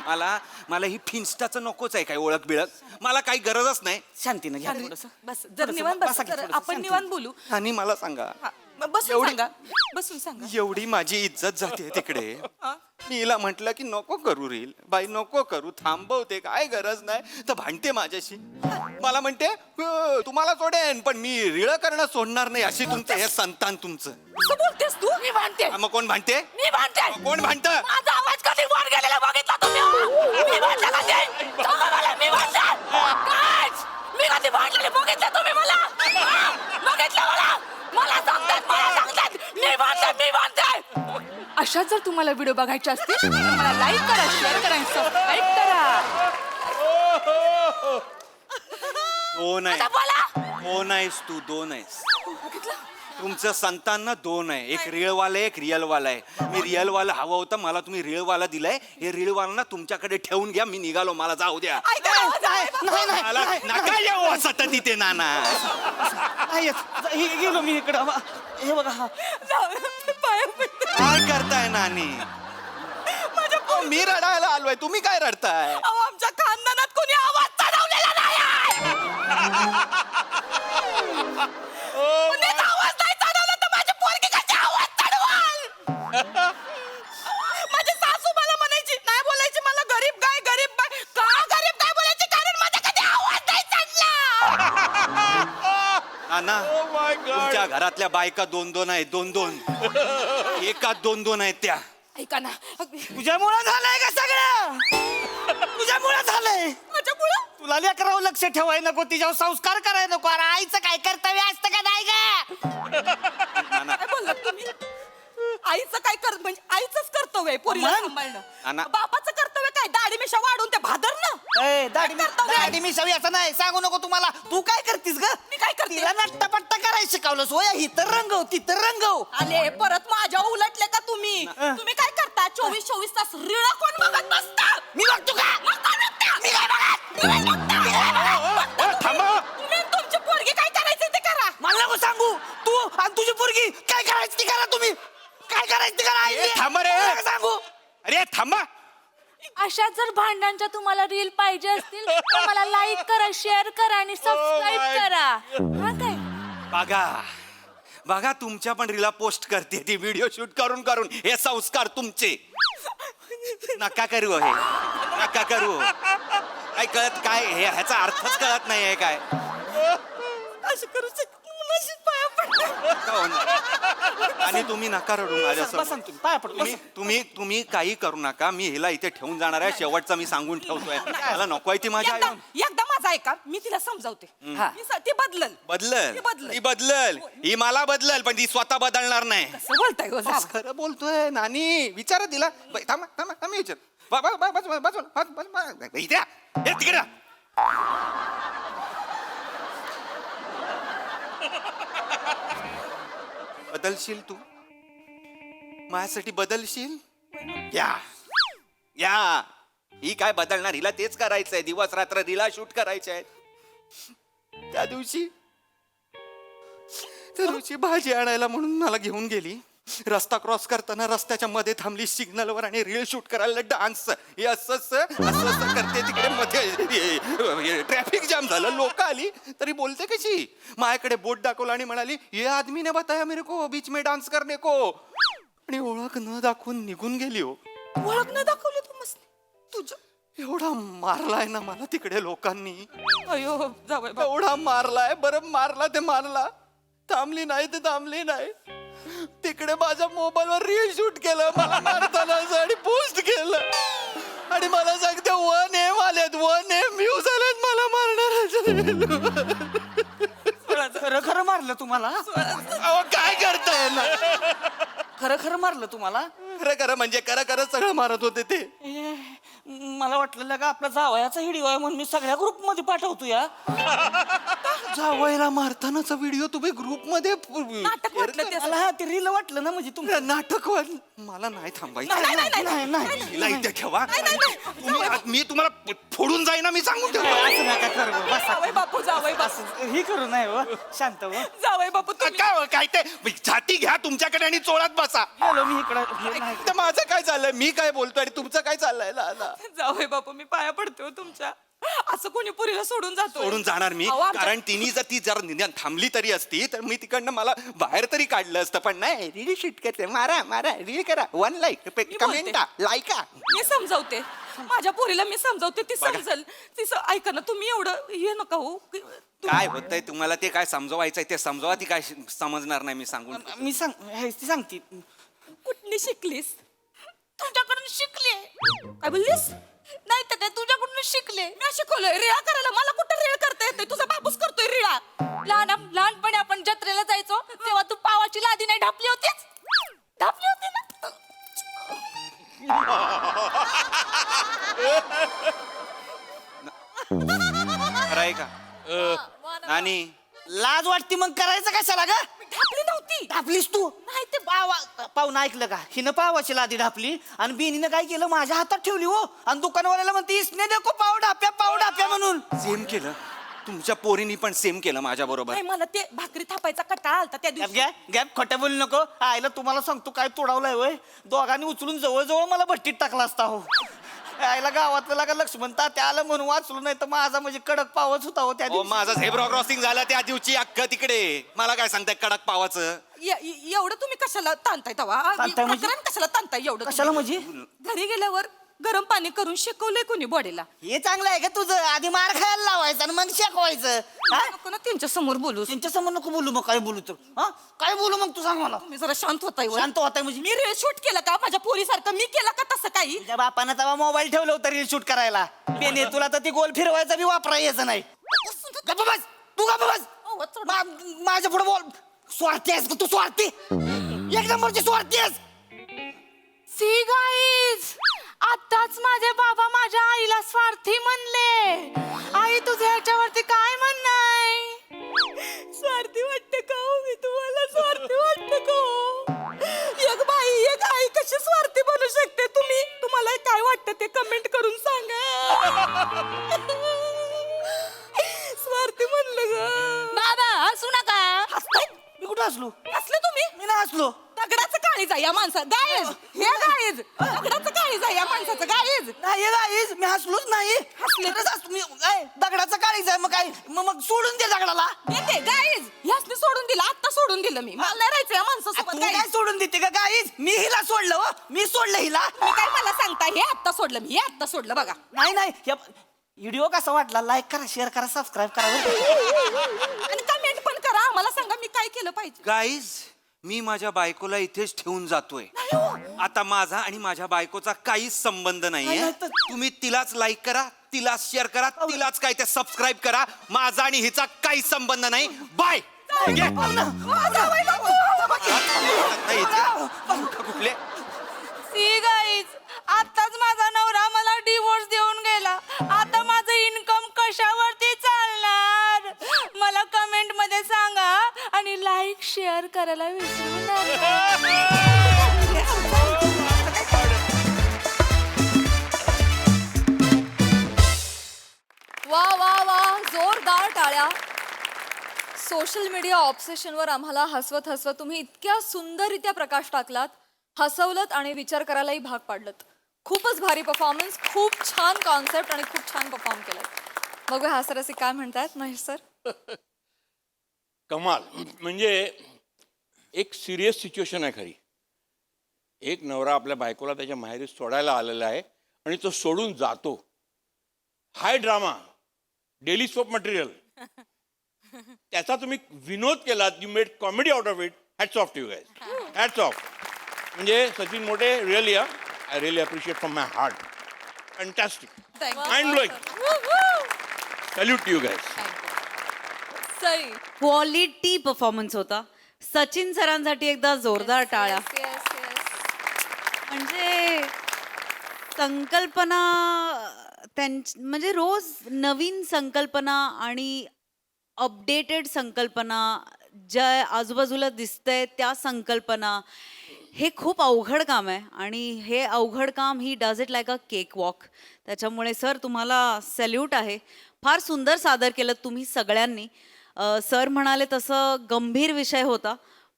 मला ही फिन्स्टाचं नकोच आहे काय ओळख बिळख मला काही गरजच नाही शांतीनं घ्या थोडंसं. बस जर निवांत बस बसा की जरा थोडंसं आपण शांत. निवांत बोलू आणि मला सांगा बसून सांगा बसून सांगा. एवढी माझी इज्जत जाते तिकडे. मी हिला म्हटलं की नको करू रील, बाई नको करू, थांबवते, काय गरज नाही, तर भांडते माझ्याशी. मला म्हणते तुम्हाला सोडेन पण मी रीळ करणं सोडणार नाही, अशी तुमचं हे संतान तुमचं. कसं बोलतेस तू? मी भांडते. मग कोण भांडते? मी भांडते. मग कोण भांडत? माझा आवाज कधी वर गेलेला बघितला तुम्ही? मी भांडले कधी? सांगा मला, मी भांडले? काय? मी कधी भांडलेले बघितलं तुम्ही मला? बघितलं मला? मला सांगतात मी भांडते. अशाच जर तुम्हाला व्हिडिओ बघायचे असतील तर मला लाईक करा, शेअर करा आणि सबस्क्राईब करा. दोन आहे. आता बोला. दोन आहेस तू, दोन आहेस. तुमचं संतांना दोन आहे, एक रीळवाला एक रिअलवाला आहे. मी रिअलवाला हवा होता, मला तुम्ही रीळवाला दिलाय. हे रीळवाला ना तुमच्याकडे ठेवून घ्या, मी निघालो, मला जाऊ द्या. मला नका येऊ सतत तिथे नाना. गेलो मी इकडं हे बघा हा. काय करताय नानी? मी रडायला आलोय, तुम्ही काय रडताय? आमच्या खानदानात कोणी आवाज चढवलेला नाही. आवाज नाही चढवला तर माझी पोरगी कशी आवाज चढवाल? माझी सासू मला म्हणायची, नाही बोलायची मला गरीब गाय का गरीब गाय बोलायची, कारण माझा कधी आवाज नाही चढला. नाना तुमच्या घरातल्या बायका दोन दोन आहेत, दोन दोन. एकात दोन दोन आहेत त्या. ऐका ना, तुझ्यामुळं झालंय का सगळं? तुझ्यामुळं झालंय. माझ्यामुळं तुला लेकरावर लक्ष ठेवाय नको, तिच्यावर संस्कार कराय नको. अरे आईचं काय कर्तव्य असतं का नाही का? नाना काय बोललात तुम्ही? आईचं काय म्हणजे आईचंच कर्तव्य आहे पोरीला मग? सांभाळणं. नाना. बापाचं कर्तव्य काय? दाढी मिशा वाढून ते भादरणं. ए, दाढी काय कर्तव्य आहे? दाढी मी सवी असं नाही सांगू नको तुम्हाला. तू काय करतीस ग? मी काय करते? तिला नट्टापट्टा करायला शिकवलंस होय. ही तर रंगव, ती तर रंगव. आले परत माझ्या उलटले का तुम्ही? तुम्ही काय करता? 24 तास रीळ कोण बघत बसता? मी बघतो का? मग काय बघता? मी काय बघत? मी काय बघता? थांबा. तुम्ही आणि तुमची पोरगी काय करायचं ते करा. मला नको सांगू. तू आणि तुझी पोरगी काय करायची ती करा. तुम्ही काय करायची ती करा. ए, थांबा रे. मला नका सांगू. अरे थांबा. अशा जर भांडणांच्या तुम्हाला रील पाहिजे असतील तर मला लाईक करा, शेअर करा आणि सबस्क्राईब करा. हा काय? बघा बघा तुमच्या पण रीला पोस्ट करते ती, व्हिडिओ शूट करून करून. हे संस्कार तुमचे. नका करू हे, नका करू. काय कळत काय हे, ह्याचा अर्थच कळत नाहीये काय. असं करू शकत नाही, पाया पडतो. आणि तुम्ही नका रडू बसा माझ्यासमोर. ना तुम्ही, पाया पडतो. तुम्ही काही करू नका. मी हिला इथे ठेवून जाणार आहे, शेवटचा मी सांगून ठेवतोय. मला नकोय ती माझ्या आई. एकदा माझा ऐका, मी तिला समजावते. ती बदलल. बदलल, ती बदलल. ती बदलल, ही मला बदलल, पण ती स्वतः बदलणार नाही. कसं बोलताय हो, जावं? खरं बोलतोय नानी. विचारा तिला. थांबा थांबा थांबा विचार. इथे या. हे तिकडे या. बदलशील तू माझ्यासाठी? बदलशील? या या. ही काय बदलणार? हिला तेच करायचंय, दिवस रात्र रीला शूट करायचे आहेत. त्या दिवशी भाजी आणायला म्हणून मला घेऊन गेली. रस्ता क्रॉस करताना रस्त्याच्या मध्ये थांबली सिग्नलवर आणि रील शूट करायला. डान्स हे असं असं करते तिकडे मध्ये. ट्रॅफिक जाम झालं, लोक आली तरी बोलते कशी. माझ्याकडे बोट दाखवला आणि म्हणाली ये आदमी ने बताया मेरे को बीच में डान्स करने को. आणि ओळख न दाखवून निघून गेली. हो, ओळख नाही दाखवली तू मस्त तुझं. एवढा मारलाय ना मला तिकडे लोकांनी. अयो जावई बाप. एवढा मारलाय. बरं मारला ते मारला, थांबली नाही ते थांबली नाही. तिकडे माझ्या मोबाईलवर रील शूट केलं मला मारताना आणि पोस्ट केलं. आणि मला सांगते 1M आलेत, 1M व्ह्यूज आलेत मला मारणार. खरं खरं मारलं तुम्हाला? अहो काय करताय ना? खरं खरं मारलं तुम्हाला? खरं खरं म्हणजे खरं सगळं मारत होते ते. मला वाटलं का आपला जावयाचा व्हिडिओ आहे म्हणून मी सगळ्या ग्रुप मध्ये पाठवतो. या जावयाला मारतानाचा व्हिडिओ तुम्ही ग्रुप मध्ये नाटक वाटलं ते. मला ते रील वाटलं ना, म्हणजे तुमचं नाटक मला नाही थांबायचं. नाही हिला इथे ठेवा. मी तुम्हाला फोडून जाईना, मी सांगून ठेवतो. असं नका करू. बसा. जावई बापू, जावई बापू, असं ही करू नये हो. शांत हो. जावई बापू तुम्ही. काय ते छाती घ्या तुमच्याकडे आणि चोळात बसा. गेलो मी इकडं. तर माझं काय चाललंय? मी काय बोलतोय आणि तुमचं काय चाललंय? जावई बापू मी पाया पडतो तुमच्या. असं कोणी पुरीला सोडून जातो सोडून जाणार मी, कारण तिने जर ती जर निदान थांबली तरी असती तर मी तिकडनं मला बाहेर तरी काढलं असतं, पण नाही, रील शूट करते, मारा मारा रील करा, 1 लाईक कमेंटा लाईका. मी समजावते माझ्या पोरीला, मी समजावते, ती समजल. ऐका ना, तुम्ही एवढं हे नका हो. काय होतंय तुम्हाला ते काय समजवायचंय ते समजवा, ती काय समजणार नाही मी सांगून. मी सांगते. कुठली शिकलीस? तुझ्याकडून शिकले. काय बोललीस? नाही तर काय, तुझ्याकडून शिकले. मी शिकवलंय रिळा करायला. मला कुठं रिळ करता येते? तुझा बापूस करतोय रिळा. लहानपणी आपण जत्रेला जायचो तेव्हा तू पावाची लादी नाही ढापली होतीस? ढापली होती ना. खरंय का नानी? लाज वाटती मग करायचं कशाला ग? ढापली नव्हती. ढापलीस तू? नाही ते पाहुणं ऐकलं का? हिनं पावाची लादी ढापली आणि बिनीनं काय केलं, माझ्या हातात ठेवली हो, आणि दुकानवाल्याला म्हणते इसने देखो पाव ढाप्या म्हणून. सेम केलं तुमच्या पोरीनी, पण सेम केलं माझ्या बरोबर. नाही, मला ते भाकरी थापायचा कटाळा आलता त्या दिवशी. गॅप खोटं बोलू नको. आईला तुम्हाला सांगतो काय तोडावलाय वय, दोघांनी उचलून जवळ मला भट्टीत टाकला असता हो. आईला गावातलं लागा लक्ष्मण तात्या आलं म्हणून वाचलो, नाही तर माझा म्हणजे कडक पावच होता हो त्या दिवशी. माझा झेब्रा क्रॉसिंग झाला त्या दिवशी अख्खं तिकडे. मला काय सांगताय कडक पावाचं? एवढं तुम्ही कशाला ताणताय तवा? ताणताय म्हणजे? प्रकरण कशाला ताणताय एवढं? कशाला म्हणजे? घरी गेल्यावर गरम पाणी करून शेकवलंय कोणी बॉडीला? हे चांगलं आहे का तुझं? आधी मार खायला लावायचं आणि मग शेकवायचं. नको ना त्यांच्या समोर बोलू. त्यांच्या समोर नको बोलू. मग काय बोलू तर? हा, काय बोलू मग तू सांग मला. तुम्ही जरा शांत होताय. शांत होताय म्हणजे? मी रील शूट केलं का माझ्या पोरीसारखं? मी केलं का तसं काही? तुझ्या बापानं तेव्हा मोबाईल ठेवलं होतं रील शूट करायला. बेने तुला तर ती गोल फिरवायचा बी वापरा यायचं नाही. गप्प बस तू, गप्प बस. माझ्या पुढे बोल. स्वार्थी आहेस का तू? स्वार्थी, एक नंबरची स्वार्थी आहेस. सी गाईज, आताच माझे बाबा माझ्या आईला स्वार्थी म्हणले. आई तुझे ह्याच्यावरती काय म्हणणं आहे? स्वार्थी वाटते का हो? मी तुम्हाला स्वार्थी वाटते का हो? एक बाई, एक आई कशी स्वार्थी बनू शकते? तुम्हाला काय वाटतं ते कमेंट करून सांगा. स्वार्थी म्हणलं ग. बाबा हसू नका. हसताय? मी कुठं हसलो? हसले तुम्ही? मी नाही हसलो. दगडाचं काळीज आहे या माणसात. गायज, हे गायज, दगडाचं काळीज आहे या माणसाचं. गायज नाही गाईज, मी हसलोच नाही. हसलेच हसलो मी. दगडाचं काळीच आहे. मग काय? मग सोडून दे दगडाला. देते गायज. ह्यासनी सोडून दिलं, आता सोडून दिलं मी. मला नाही राहायचं या तू माणसासोबत. काय सोडून देते का गाईज? मी हिला सोडलं हो. मी सोडलं हिला. तुम्ही काय मला सांगता? हे आत्ता सोडलं मी, हे आत्ता सोडलं बघा. नाही व्हिडिओ कसा वाटला? लाईक करा, शेअर करा, सबस्क्राईब करा. आणि कमेंट पण करा. आम्हाला सांगा मी काय केलं पाहिजे. गाईज, मी माझ्या बायकोला इथेच ठेवून जातोय. आता माझा आणि माझ्या बायकोचा काहीच संबंध नाहीये. नाही तर- तुम्ही तिलाच लाईक करा, तिलाच शेअर करा, तिलाच काय ते सबस्क्राईब करा. माझा आणि हिचा काहीच संबंध नाही. बाय. कुठले? सी गाईज, आताच माझा नवरा मला डिवोर्स देऊन गेला. आता माझं इन्कम कशावरती चालणार? मला कमेंट मध्ये सांगा आणि लाईक शेअर करायला विसरू नका. वा वा वा, जोरदार टाळ्या. सोशल मीडिया ऑब्सेशनवर आम्हाला हसवत हसवत तुम्ही इतक्या सुंदररित्या प्रकाश टाकलात, हसवलत आणि विचार करायलाही भाग पाडलत. खूपच भारी परफॉर्मन्स, खूप छान कॉन्सेप्ट आणि खूप छान परफॉर्म केलं. बघूया हास्यरसिक काय म्हणतायत महेश सर. कमाल. म्हणजे एक सिरियस सिच्युएशन आहे खरी. एक नवरा आपल्या बायकोला त्याच्या माहेरी सोडायला आलेला आहे आणि तो सोडून जातो. High drama, daily soap material. त्याचा तुम्ही विनोद केलात. You made comedy out of it. Hats off to you guys. Hats off. म्हणजे Sachin Mote, really I really appreciate from my heart. Fantastic, mind blowing. Salute to you guys. Sai. Quality performance होता. सचिन सरांसाठी एकदा जोरदार टाळ्या. म्हणजे संकल्पना म्हणजे रोज नवीन संकल्पना आणि अपडेटेड संकल्पना, ज्या आजूबाजूला दिसतंय त्या संकल्पना, हे खूप अवघड काम आहे. आणि हे अवघड काम he does it like a cake walk. त्याच्यामुळे सर तुम्हाला सॅल्यूट आहे. फार सुंदर सादर केलं तुम्ही सगळ्यांनी. सर म्हणाले तसं गंभीर विषय होता,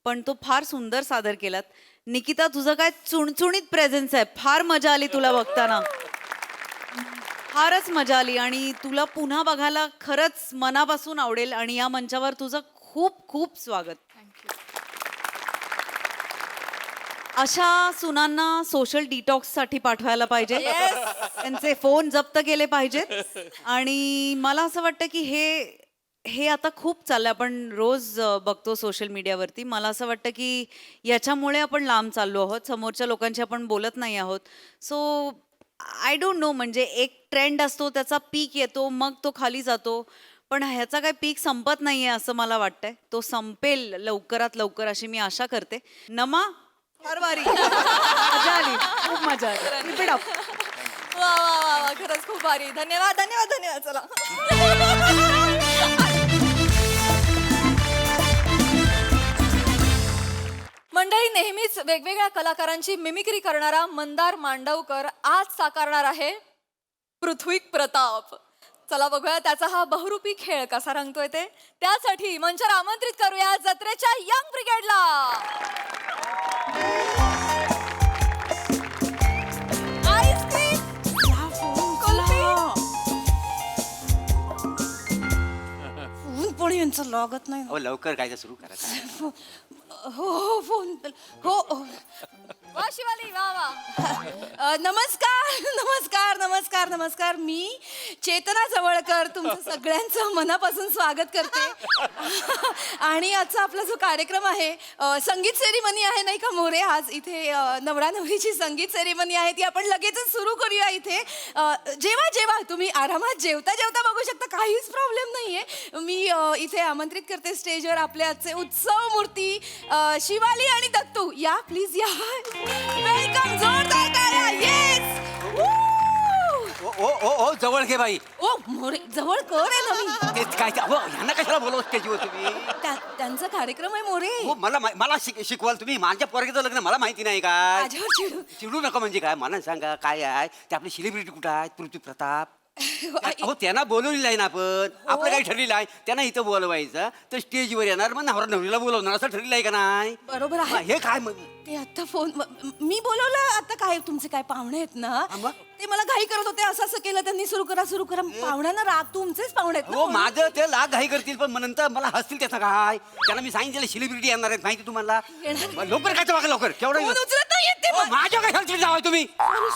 पण तो फार सुंदर सादर केलात. निकिता, तुझं काय चुणचुणीत प्रेझेन्स आहे. फार मजा आली तुला बघताना. फारच मजा आली आणि तुला पुन्हा बघायला खरंच मनापासून आवडेल आणि या मंचावर तुझं खूप खूप स्वागत. अशा सुनांना सोशल डिटॉक्ससाठी पाठवायला पाहिजे. त्यांचे फोन जप्त केले पाहिजेत. आणि मला असं वाटतं की हे आता खूप चाललंय. आपण रोज बघतो सोशल मीडियावरती. मला असं वाटतं की याच्यामुळे आपण लांब चाललो आहोत. समोरच्या लोकांशी आपण बोलत नाही आहोत. सो आय डोंट नो, म्हणजे एक ट्रेंड असतो, त्याचा पीक येतो, मग तो खाली जातो. पण ह्याचा काही पीक संपत नाहीये असं मला वाटतंय. तो संपेल लवकरात लवकर अशी मी आशा करते. नमा फार भारी. मजा आली, खूप मजा आली. Keep it up. वा वा वा वा, खरंच खूप भारी. धन्यवाद धन्यवाद धन्यवाद. चला. मंडळी, नेहमीच वेगवेगळ्या कलाकारांची मिमिक्री करणारा मंदार मांडवकर आज साकारणार आहे पृथ्वीक प्रताप. चला बघूया त्याचा हा बहुरूपी खेळ कसा रंगतोय ते. त्यासाठी मंचावर आमंत्रित करूया जत्रेच्या यंग ब्रिगेडला. आईस्क्रीम, पण यांचं लागत नाही. अहो लवकर काय सुरू करा. हो हो फोन हो हो. वा शिवाली, वा वा. नमस्कार नमस्कार नमस्कार नमस्कार. मी चेतना जवळकर तुमचं सगळ्यांचं मनापासून स्वागत करते. आणि आजचा आपला जो कार्यक्रम आहे, संगीत सेरेमनी आहे नाही का मोरे. आज इथे नवरा नवरीची संगीत सेरेमनी आहे, ती आपण लगेचच सुरू करूया इथे. जेव्हा जेव्हा तुम्ही आरामात जेवता जेवता बघू शकता, काहीच प्रॉब्लेम नाहीये. मी इथे आमंत्रित करते स्टेजवर आपले आजचे उत्सव मूर्ती शिवाली आणि दत्तू. या प्लीज या. वेलकम. जोरदार टाळ्या. येस. ओ ओ ओ जवळ घे बाई. ओ मोरे जवळ कर आहे ना मी. तेच काय हो ह्यांना कशाला बोलवत त्याची तुम्ही. त्यांचा कार्यक्रम आहे मोरे. हो मला शिकवाल तुम्ही. माझ्या पोरगीचं लग्न मला माहिती नाही काय. माझ्यावर चिडू. चिडू नका म्हणजे काय. मला सांगा काय आहे ते. आपली सेलिब्रिटी कुठं आहेत? पृथ्वी प्रताप. हो त्यांना बोलवलेलं आहे ना आपण. आपलं काही ठरलेलं आहे. त्यांना इथं बोलवायचं तर स्टेजवर येणार, मग नवरा नवरीला बोलवणार, असं ठरलेलं आहे का नाही? बरोबर आहे. हे काय मग ते आता फोन मी बोलवलं. आता काय तुमचे काय पाहुणे आहेत ना, ते मला घाई करत होते. असं केलं त्यांनी. सुरू करा सुरू करा. पाहुण्यांना राग, तुमचेच पाहुणे आहेत ना. हो माझं ते लाग घाई करतील, पण नंतर मला हसतील त्याचा काय. त्यांना मी सांगितलं सेलिब्रिटी येणार आहेत माहिती तुम्हाला. मग लवकर काय वागा लवकर. केवढा फोन उचलत नाहीयेत ते. माझ्या काय हलतील जावाय तुम्ही.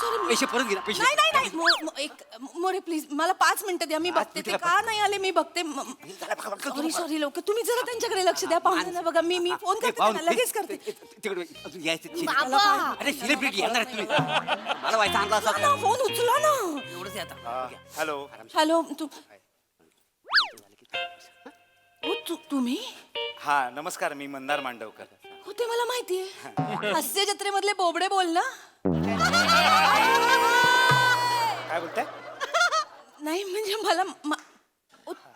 सॉरी पैसे परत घ्या. पैसे नाही नाही नाही. एक मोरे प्लीज मला 5 मिनिटं द्या. मी बघते ते का नाही आले. मी बघते. सॉरी लवकर. तुम्ही जरा त्यांच्याकडे लक्ष द्या. पाहुण्यांना बघा. मी फोन करते त्यांना, लगेच करते. तिकडे अजून यायचं. अरे सेलिब्रिटी येणार आहेत तुम्ही. मला व्हायचं आणला असा ना, फोन उचला ना. एवढंच आहे आता. हॅलो. हॅलो. तुम्ही हा नमस्कार, मी मंदार मांडवकर. हो ते मला माहितीये. हास्य जत्रेमधले बोबडे बोल ना. काय बोलताय? नाही म्हणजे मला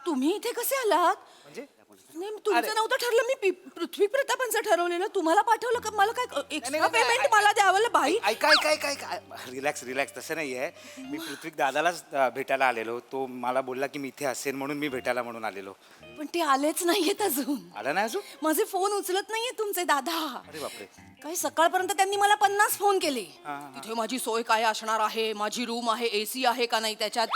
तुम्ही इथे कसे आलात? म्हणजे नाही तुमचं नव्हतं ठरलं. मी पृथ्वी प्रतापांचं ठरवलेलं. तुम्हाला पाठवलं का? मला काय एक्स्ट्रा पेमेंट मला द्यावं बाई? काय रिलॅक्स तसं नाही आहे. मी पृथ्वी दादालाच भेटायला आलेलो. तो मला बोलला की मी इथे असेल म्हणून मी भेटायला म्हणून आलेलो. पण ते आलेच नाहीयेत अजून. आला नाही अजून? माझे फोन उचलत नाहीये तुमचे दादा. अरे बापरे. काही सकाळपर्यंत त्यांनी मला 50 फोन केले. तिथे माझी सोय काय असणार आहे, माझी रूम आहे, AC आहे का नाही त्याच्यात,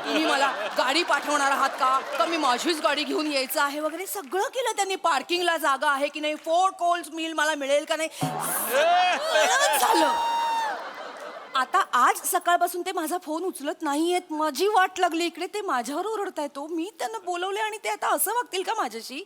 तुम्ही मला गाडी पाठवणार आहात का मी माझीच गाडी घेऊन यायचं आहे वगैरे सगळं केलं त्यांनी. पार्किंगला जागा आहे की नाही, 4 कोर्स मील मला मिळेल का नाही, झालं. आता आज सकाळपासून ते माझा फोन उचलत नाहीयेत. माझी वाट लागली इकडे. ते माझ्यावर ओरडताय. तो मी त्यांना बोलवले आणि ते आता असं वागतील का माझ्याशी?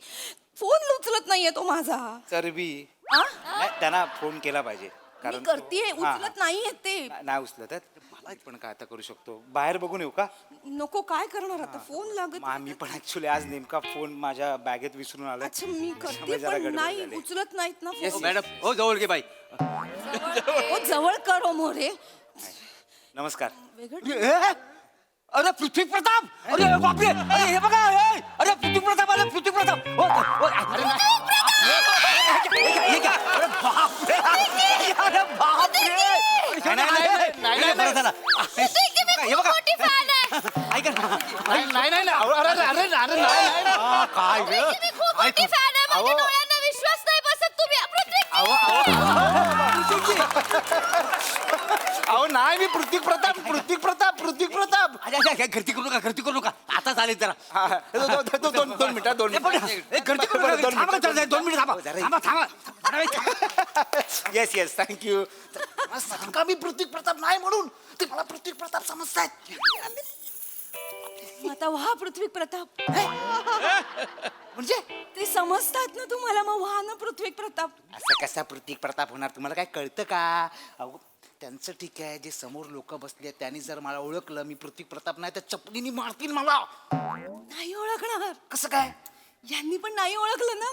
फोन उचलत नाहीये तो माझा. चरबी. आ? नाही, त्यांना फोन केला पाहिजे. मी करतेय. उचलत नाहीयेत ते. नाही उचलत आहेत. मला पण काय आता करू शकतो. बाहेर बघून येऊ का? नको. काय करणार आता? फोन लागत. मी पण ऍक्च्युली आज नेमका फोन माझ्या बॅगेत विसरून आला. अच्छा मी करते पण नाही उचलत नाहीत ना फोन. मॅडम हो जवळ घे बाई. ओ जवळ कर ओ मोरे. नमस्कार. अरे पृथ्वी प्रताप. अरे बापरे. अरे हे बघा. अरे पृथ्वी प्रताप आले. पृथ्वी प्रताप. अरे बापरे. अरे बापरे. बरं झालं. हे बघा. ऐका ना. काय विश्वास नाही बसत तुम्ही. अहो नाही, मी पृथ्वी प्रताप. गर्दी करू नका गर्दी करू नका आता चालेल जरा दोन मिनिटं गर्दी करू नका थांबा जरा, 2 मिनिट थांबा थांबा येस येस थँक्यू. का मी पृथ्वी प्रताप नाही म्हणून ते मला पृथ्वी प्रताप समजतायत. आता व्हा पृथ्वी प्रताप. म्हणजे ते समजतात ना तुम्हाला, मग व्हा ना पृथ्वी प्रताप. असं कसा पृथ्वी प्रताप होणार तुम्हाला काय कळतं का? अहो त्यांचं ठीक आहे, जे समोर लोक बसले त्यांनी जर मला ओळखलं मी पृथ्वी प्रताप नाही तर चपलीनी मारतील मला. नाही ओळखणार. कसं काय? यांनी पण नाही ओळखलं ना.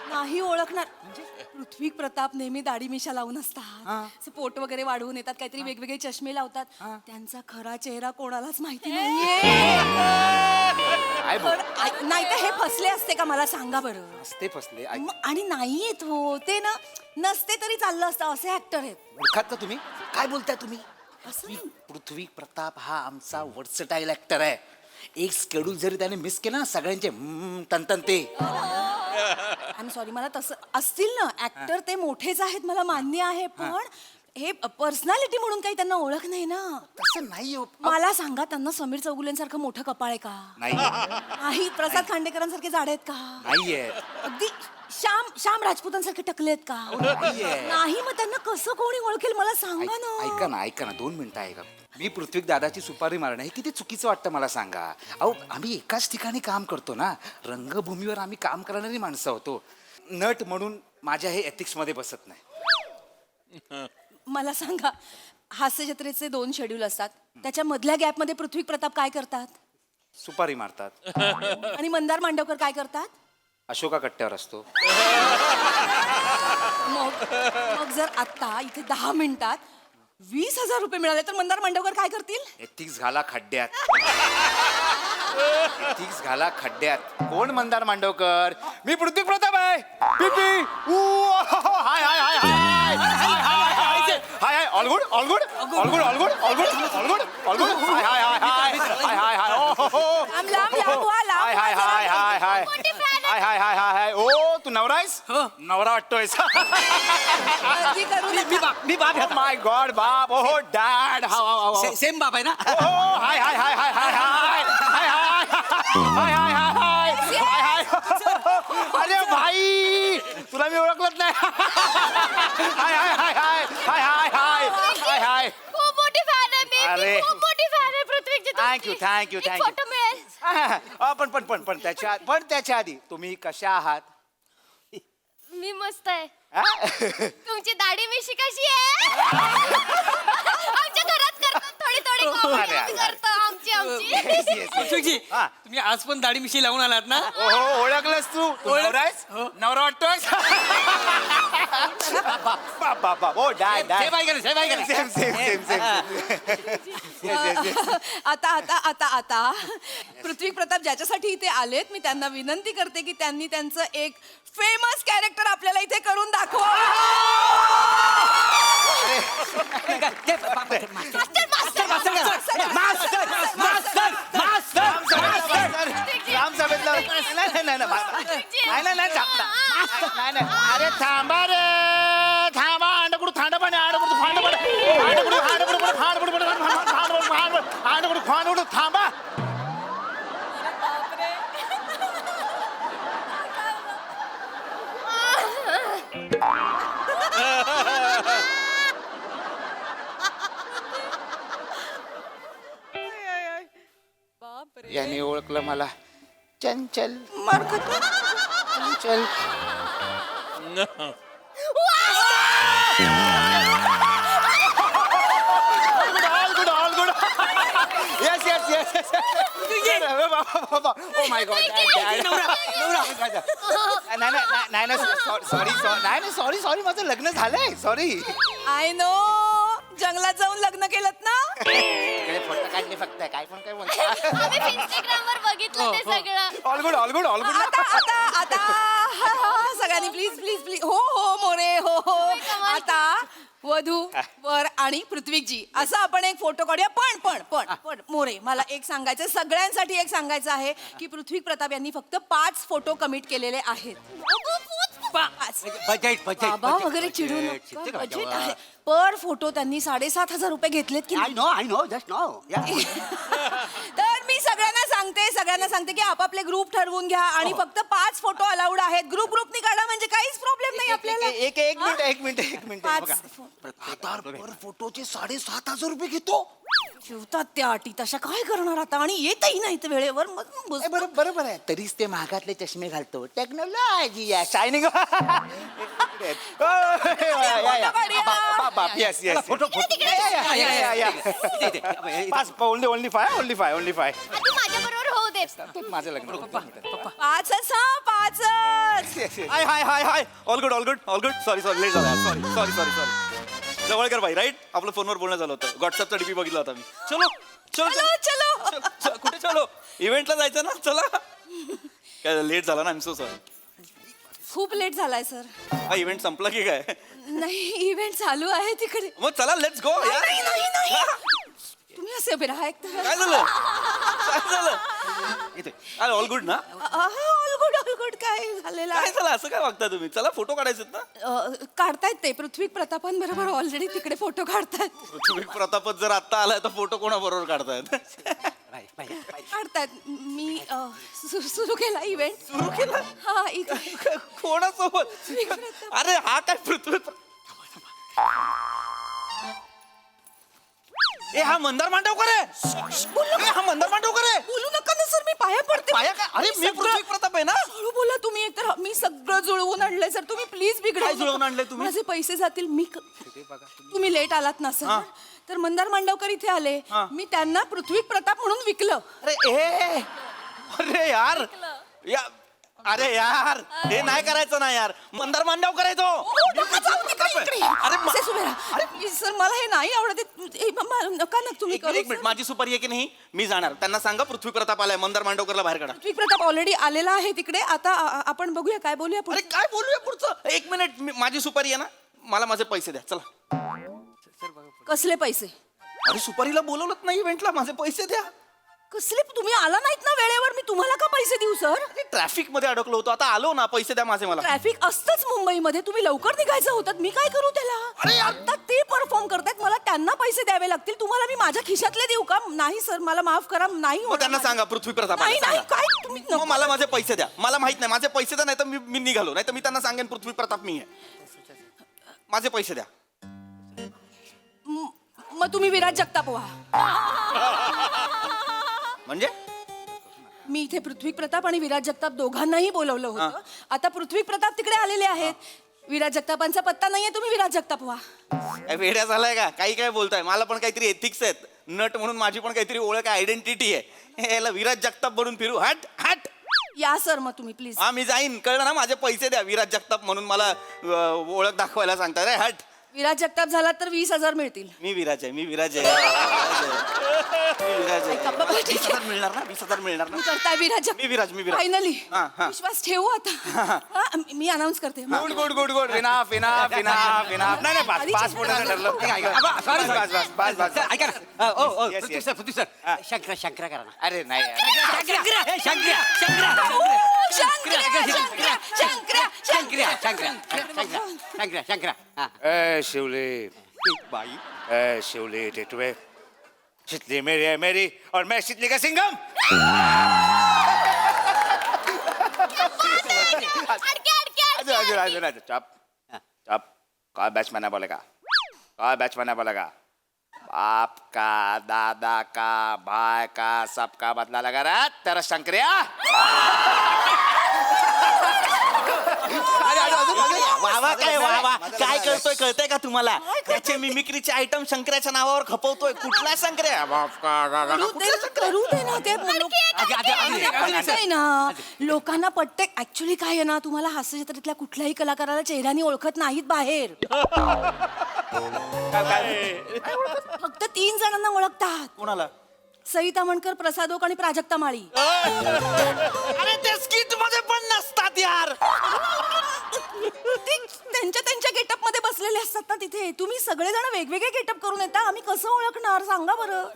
नाही ओळखणार. पृथ्वी प्रताप नेहमी दाढी मिशा लावून असतात, असं पोट वगैरे वाढवून येतात, काहीतरी वेगवेगळे चष्मे लावतात. त्यांचा खरा चेहरा कोणालाच माहिती नाहीये. नाही तर हे फसले असते का, मला सांगा बरं. असते फसले. आणि नाही येत हो ते ना, नसते तरी चाललं असतं, असे ऍक्टर आहेत. ओळखात का तुम्ही? काय बोलताय तुम्ही? असं पृथ्वी प्रताप हा आमचा वर्सटाईल ऍक्टर आहे. एक स्केड्यूल जरी त्याने मिस केलं ना सगळ्यांचे तन ते. आय सॉरी, मला तसं असतील ना ऍक्टर, ते मोठेच आहेत, मला मान्य आहे, पण हे पर्सनॅलिटी म्हणून काही त्यांना ओळख नाही ना. तसं नाही हो. मला सांगा, त्यांना समीर चौगुलेंसारखं मोठं कपाळ आहे का? नाही. प्रसाद खांडेकरांसारखे जाडे आहेत का? नाहीये. अगदी श्याम राजपूतांसारखे टकले आहेत का? नाही. मग त्यांना कसं कोणी ओळखेल मला सांगा ना. ऐका ना 2 मिनिटं ऐका. मी पृथ्वी दादाची सुपारी मारणं हे किती चुकीचं वाटतं मला सांगा. अहो आम्ही एकाच ठिकाणी काम करतो ना, रंगभूमीवर आम्ही काम करणारी माणसं होतो. नट म्हणून माझ्या हे एथिक्स मध्ये बसत नाही. मला सांगा, हास्य जत्रेचे 2 शेड्यूल असतात, त्याच्या मधल्या गॅपमध्ये पृथ्वी प्रताप काय करतात? सुपारी मारतात. आणि मंदार मांडवकर काय करतात? अशोका कट्ट्यावर असतो. मग जर आता इथे 10 मिनिटात 20,000 रुपये मिळाले तर मंदार मांडवकर काय करतील? एथिक्स घाला खड्ड्यात. एथिक्स घाला खड्ड्यात. कोण मंदार मांडवकर? मी पृथ्वी प्रताप आहे. पिपी hi hi hi hi hi hi hi all good all good all good all good all good all good all good hi hi hi hi hi hi hi ओ हो hi hi hi hi hi hi hi hi hi hi. ओ तू नवरा आहेस? नवरा वाटतोयस? मी बाप माय गॉड बाप. ओ डॅड. सेम बाप आहे ना. ओ हाय hi hi hi hi hi hi hi hi hi hi hi हाय. अरे भाई तुला मी ओळखलंच नाही. हाय hi hi hi hi hi hi hi हाय. खूप मोठी फॅन आहे मी. अरे. मी खूप मोठी फॅन आहे पृथ्वीची. थँक्यू थँक्यू एक फोटो मिळेल? थँक्यू. पण त्याच्या आधी तुम्ही कशा आहात? मी मस्त आहे. हा? तुमची दाढी मिशी कशी आहे? आमच्या घरात करतात थोडी थोडी comedy आम्ही करतो, आमची. हा. तुम्ही आज पण दाढी मिशी लावून आलात ना? ओहो ओळखलंस तू? नवरा आहेस? नवरा वाटतोयस? बाप ओ dad dad same same same. आता आता आता आता पृथ्वी प्रताप ज्याच्यासाठी इथे आलेत, मी त्यांना विनंती करते की त्यांनी त्यांचं एक फेमस कॅरेक्टर आपल्याला इथे करून दाखवा. अरे थांबा रे थांबा. अंडकुड थांड पाणी अंडकुड फांड अंडकुड थांबा. याने ओळखलं मला. चंचल चंचल. All good. Yes yes yes. O my God. नाही सॉरी माझं लग्न झालंय. सॉरी. I know. जंगलात जाऊन लग्न केलं ना? फोटो काढले फक्त. काय पण काय बोलतो. आम्ही Instagramवर बघितलं ते सगळं. All good all good all good. आता आता आता सगळ्यांनी प्लीज प्लीज प्लीज. हो हो मोरे हो हो. आता वधू वर आणि पृथ्वीजी असं आपण एक फोटो काढूया. पण मोरे, मला एक सांगायचं, सगळ्यांसाठी एक सांगायचं आहे की पृथ्वी प्रताप यांनी फक्त 5 फोटो कमिट केलेले आहेत. बजेट बाबा वगैरे चिडू नका बजेट आहे पर फोटो त्यांनी 7,500 रुपये घेतलेत की नाही? आय नो जस्ट नो तर मी सगळ्यांना सांगते की आपापले ग्रुप ठरवून घ्या आणि फक्त 5 फोटो अलाउड आहेत. ग्रुपनी काढा म्हणजे काहीच प्रॉब्लेम नाही आपल्याला. एक मिनिट पाच फोटोचे 7,500 रुपये घेतो. ठेवतात त्या अटी तशा काय करणार आता आणि येतही नाहीत वेळेवर मग बरोबर आहे. तरीच ते महागातले चष्मे घालतो. Technology shining. Yes yes photo only five. माझ्या बरोबर होऊ दे. माझं लग्न. पाचच हा पाचच. Hi all good sorry late झाला सॉरी जवळकर भाई राईट आपलं फोनवर बोलणं झालं होतं. व्हॉट्सअपचा डीपी बघितला होता मी. चलो कुठे चलो इव्हेंटला जायचं ना चला. काय लेट झाला ना आय एम सो सॉरी. खूप लेट झालाय सर. हा इव्हेंट संपला की काय? नाही इव्हेंट चालू आहे तिकडे. मग चला लेट्स गो यार. नाही तुम्ही असे उभे राहा एक तर. काय झालं इथे ऑल गुड ना? ऑल गुड काय झालेलं काय आहे? झालं असं काय वागता तुम्ही? चला फोटो काढायचे ना. काढतायत ते पृथ्वी प्रतापांबरोबर ऑलरेडी तिकडे फोटो काढतायत. पृथ्वी प्रतापच जर आत्ता आलाय तर फोटो कोणाबरोबर काढतायत? काढतायत. मी सुरू केला इव्हेंट. सुरू केला हा इथे कोणासोबत? अरे हा काय पृथ्वी ए हा मंदार मांडवकर आहे. हा मंदार मांडवकर आहे. बोलू नका ना सर मी पाया पडते. पाया काय? अरे मी पृथ्वी प्रताप आहे ना. हळू बोला तुम्ही एकतर मी सगळं जुळवून आणलंय सर. तुम्ही प्लीज बिघडा. काय जुळवून आणलंय तुम्ही? माझे पैसे जातील. तुम्ही लेट आलात ना सर तर मंदार मांडवकर इथे आले. मी त्यांना पृथ्वी प्रताप म्हणून विकलं. अरे यार अरे यार हे नाही करायचं ना यार. मंदार मांडवकर आहे तो. अरे सर मला हे नाही आवडत. नका ना तुम्ही एक करू मिनिट माझी सुपारी आहे की नाही मी जाणार. त्यांना सांगा पृथ्वी प्रताप आलाय मंदार मांडवकरला बाहेर काढा. पृथ्वी प्रताप ऑलरेडी आलेला आहे तिकडे. आता आपण बघूया काय बोलूया अरे काय बोलूया पुढचं? एक मिनिट माझी सुपारी आहे ना मला माझे पैसे द्या चला. कसले पैसे? अरे सुपारीला बोलवलंच नाही इव्हेंटला. माझे पैसे द्या. कसले? तुम्ही आला नाहीत ना वेळेवर. मी तुम्हाला का पैसे देऊ सर? ट्रॅफिक मध्ये अडकलो होतो. आता आलो ना पैसे द्या माझे मला. ट्रॅफिक असतंच मुंबईमध्ये. तुम्ही लवकर निघायचं होतं. मी काय करू त्याला? अरे आता ते परफॉर्म करतायत मला त्यांना पैसे द्यावे लागतील. तुम्हाला मी माझ्या खिशातले देऊ का? नाही सर मला माफ करा. नाही मग त्यांना सांगा पृथ्वी प्रताप नाही काय तुम्ही मग मला माझे पैसे द्या. मला माहित नाही माझे पैसे द्या नाही तर मी निघालो. नाही तर मी त्यांना सांगेन पृथ्वी प्रताप मी आहे. माझे पैसे द्या. मग तुम्ही विराज जगताप व्हा. म्हणजे मी इथे पृथ्वी प्रताप आणि विराज जगताप दोघांनाही बोलवलं होतं. आता पृथ्वी प्रताप तिकडे आलेले आहेत. विराज जगतापांचा पत्ता नाहीये. तुम्ही विराज जगताप व्हा. वेड्या झालाय का? काही काय बोलताय? मला पण काहीतरी एथिक्स आहेत. नट म्हणून माझी पण काहीतरी ओळख आयडेंटिटी आहे. याला विराज जगताप बनून फिरू? हट हट. या सर मग तुम्ही प्लीज. हा मी जाईन कळलं ना. माझे पैसे द्या. विराज जगताप म्हणून मला ओळख दाखवायला सांगता रे. हट. विराज जगताप झाला तर 20,000 मिळतील. मी विराज आहे. 20,000 मिळणार ना. 20,000 मिळणार ना. करताय विराज. मी विराज. फायनली हा. विश्वास ठेवू आता. मी अनाऊन्स करते. गुड इनाफ नाही पाच फोटोचं ठरलं. ऐका ना पृथ्वी सर शंकरा करा ना. अरे नाही शंकरा शिवली टेटवे शीतली मेरी है मेरी और मैं शीतली का सिंघम. चप काय बैट्समैन बोलेगा? बाप का दादा का भाई का सबका बदला लगा रहा तेरा शंकरिया. वावा काय करतोय कळतंय का तुम्हाला? त्याचे मिमिक्रीचे आयटम शंकराच्या नावावर खपवतोय. कुठला शंकर्या? करू दे ना ते. नाही ना लोकांना पटते. ऍक्च्युली काय आहे ना तुम्हाला हास्य जत्रेतल्या कुठल्याही कलाकाराला चेहऱ्याने ओळखत नाहीत बाहेर. फक्त 3 जणांना ओळखतात. कोणाला? सई तामणकर, प्रसाद ओक आणि प्राजक्ता माळी. अरे ते स्किट मध्ये पण नसतात यार. त्यांच्या गेटअप मध्ये बसलेले असतात ना तिथे. तुम्ही सगळेजण वेगवेगळे गेटअप करून येता. आम्ही कसं ओळखणार सांगा बरं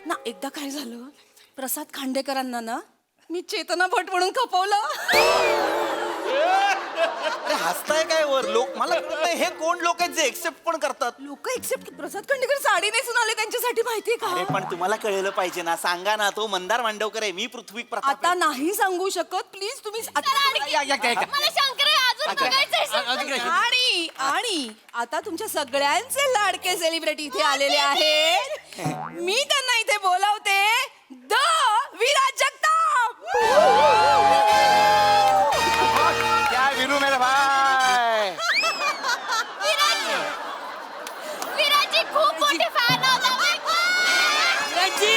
ना. एकदा काय झालं प्रसाद खांडेकरांना ना मी चेतना भट म्हणून खपवलं. अरे हसताय काय वर लोक मला कळत नाही हे कोण लोक आहेत जे एक्सेप्ट पण करतात. लोक एक्सेप्ट प्रसाद खंडेकर साडी नेसून आले त्यांच्यासाठी माहितीये अरे का? पण तुम्हाला कळलं पाहिजे ना, सांगा ना, तो मंदार मांडवकर आहे, मी पृथ्वी प्रताप आता नाही सांगू शकत प्लीज तुम्ही मला शंकर अजून बघायचंय. आणि आता तुमच्या सगळ्यांचे लाडके सेलिब्रिटी इथे आलेले आहेत. मी त्यांना इथे बोलावते द विराज जगताप. क्या विनू मेरा भाई. विराजी खूप मोठे फॅन होता विराजी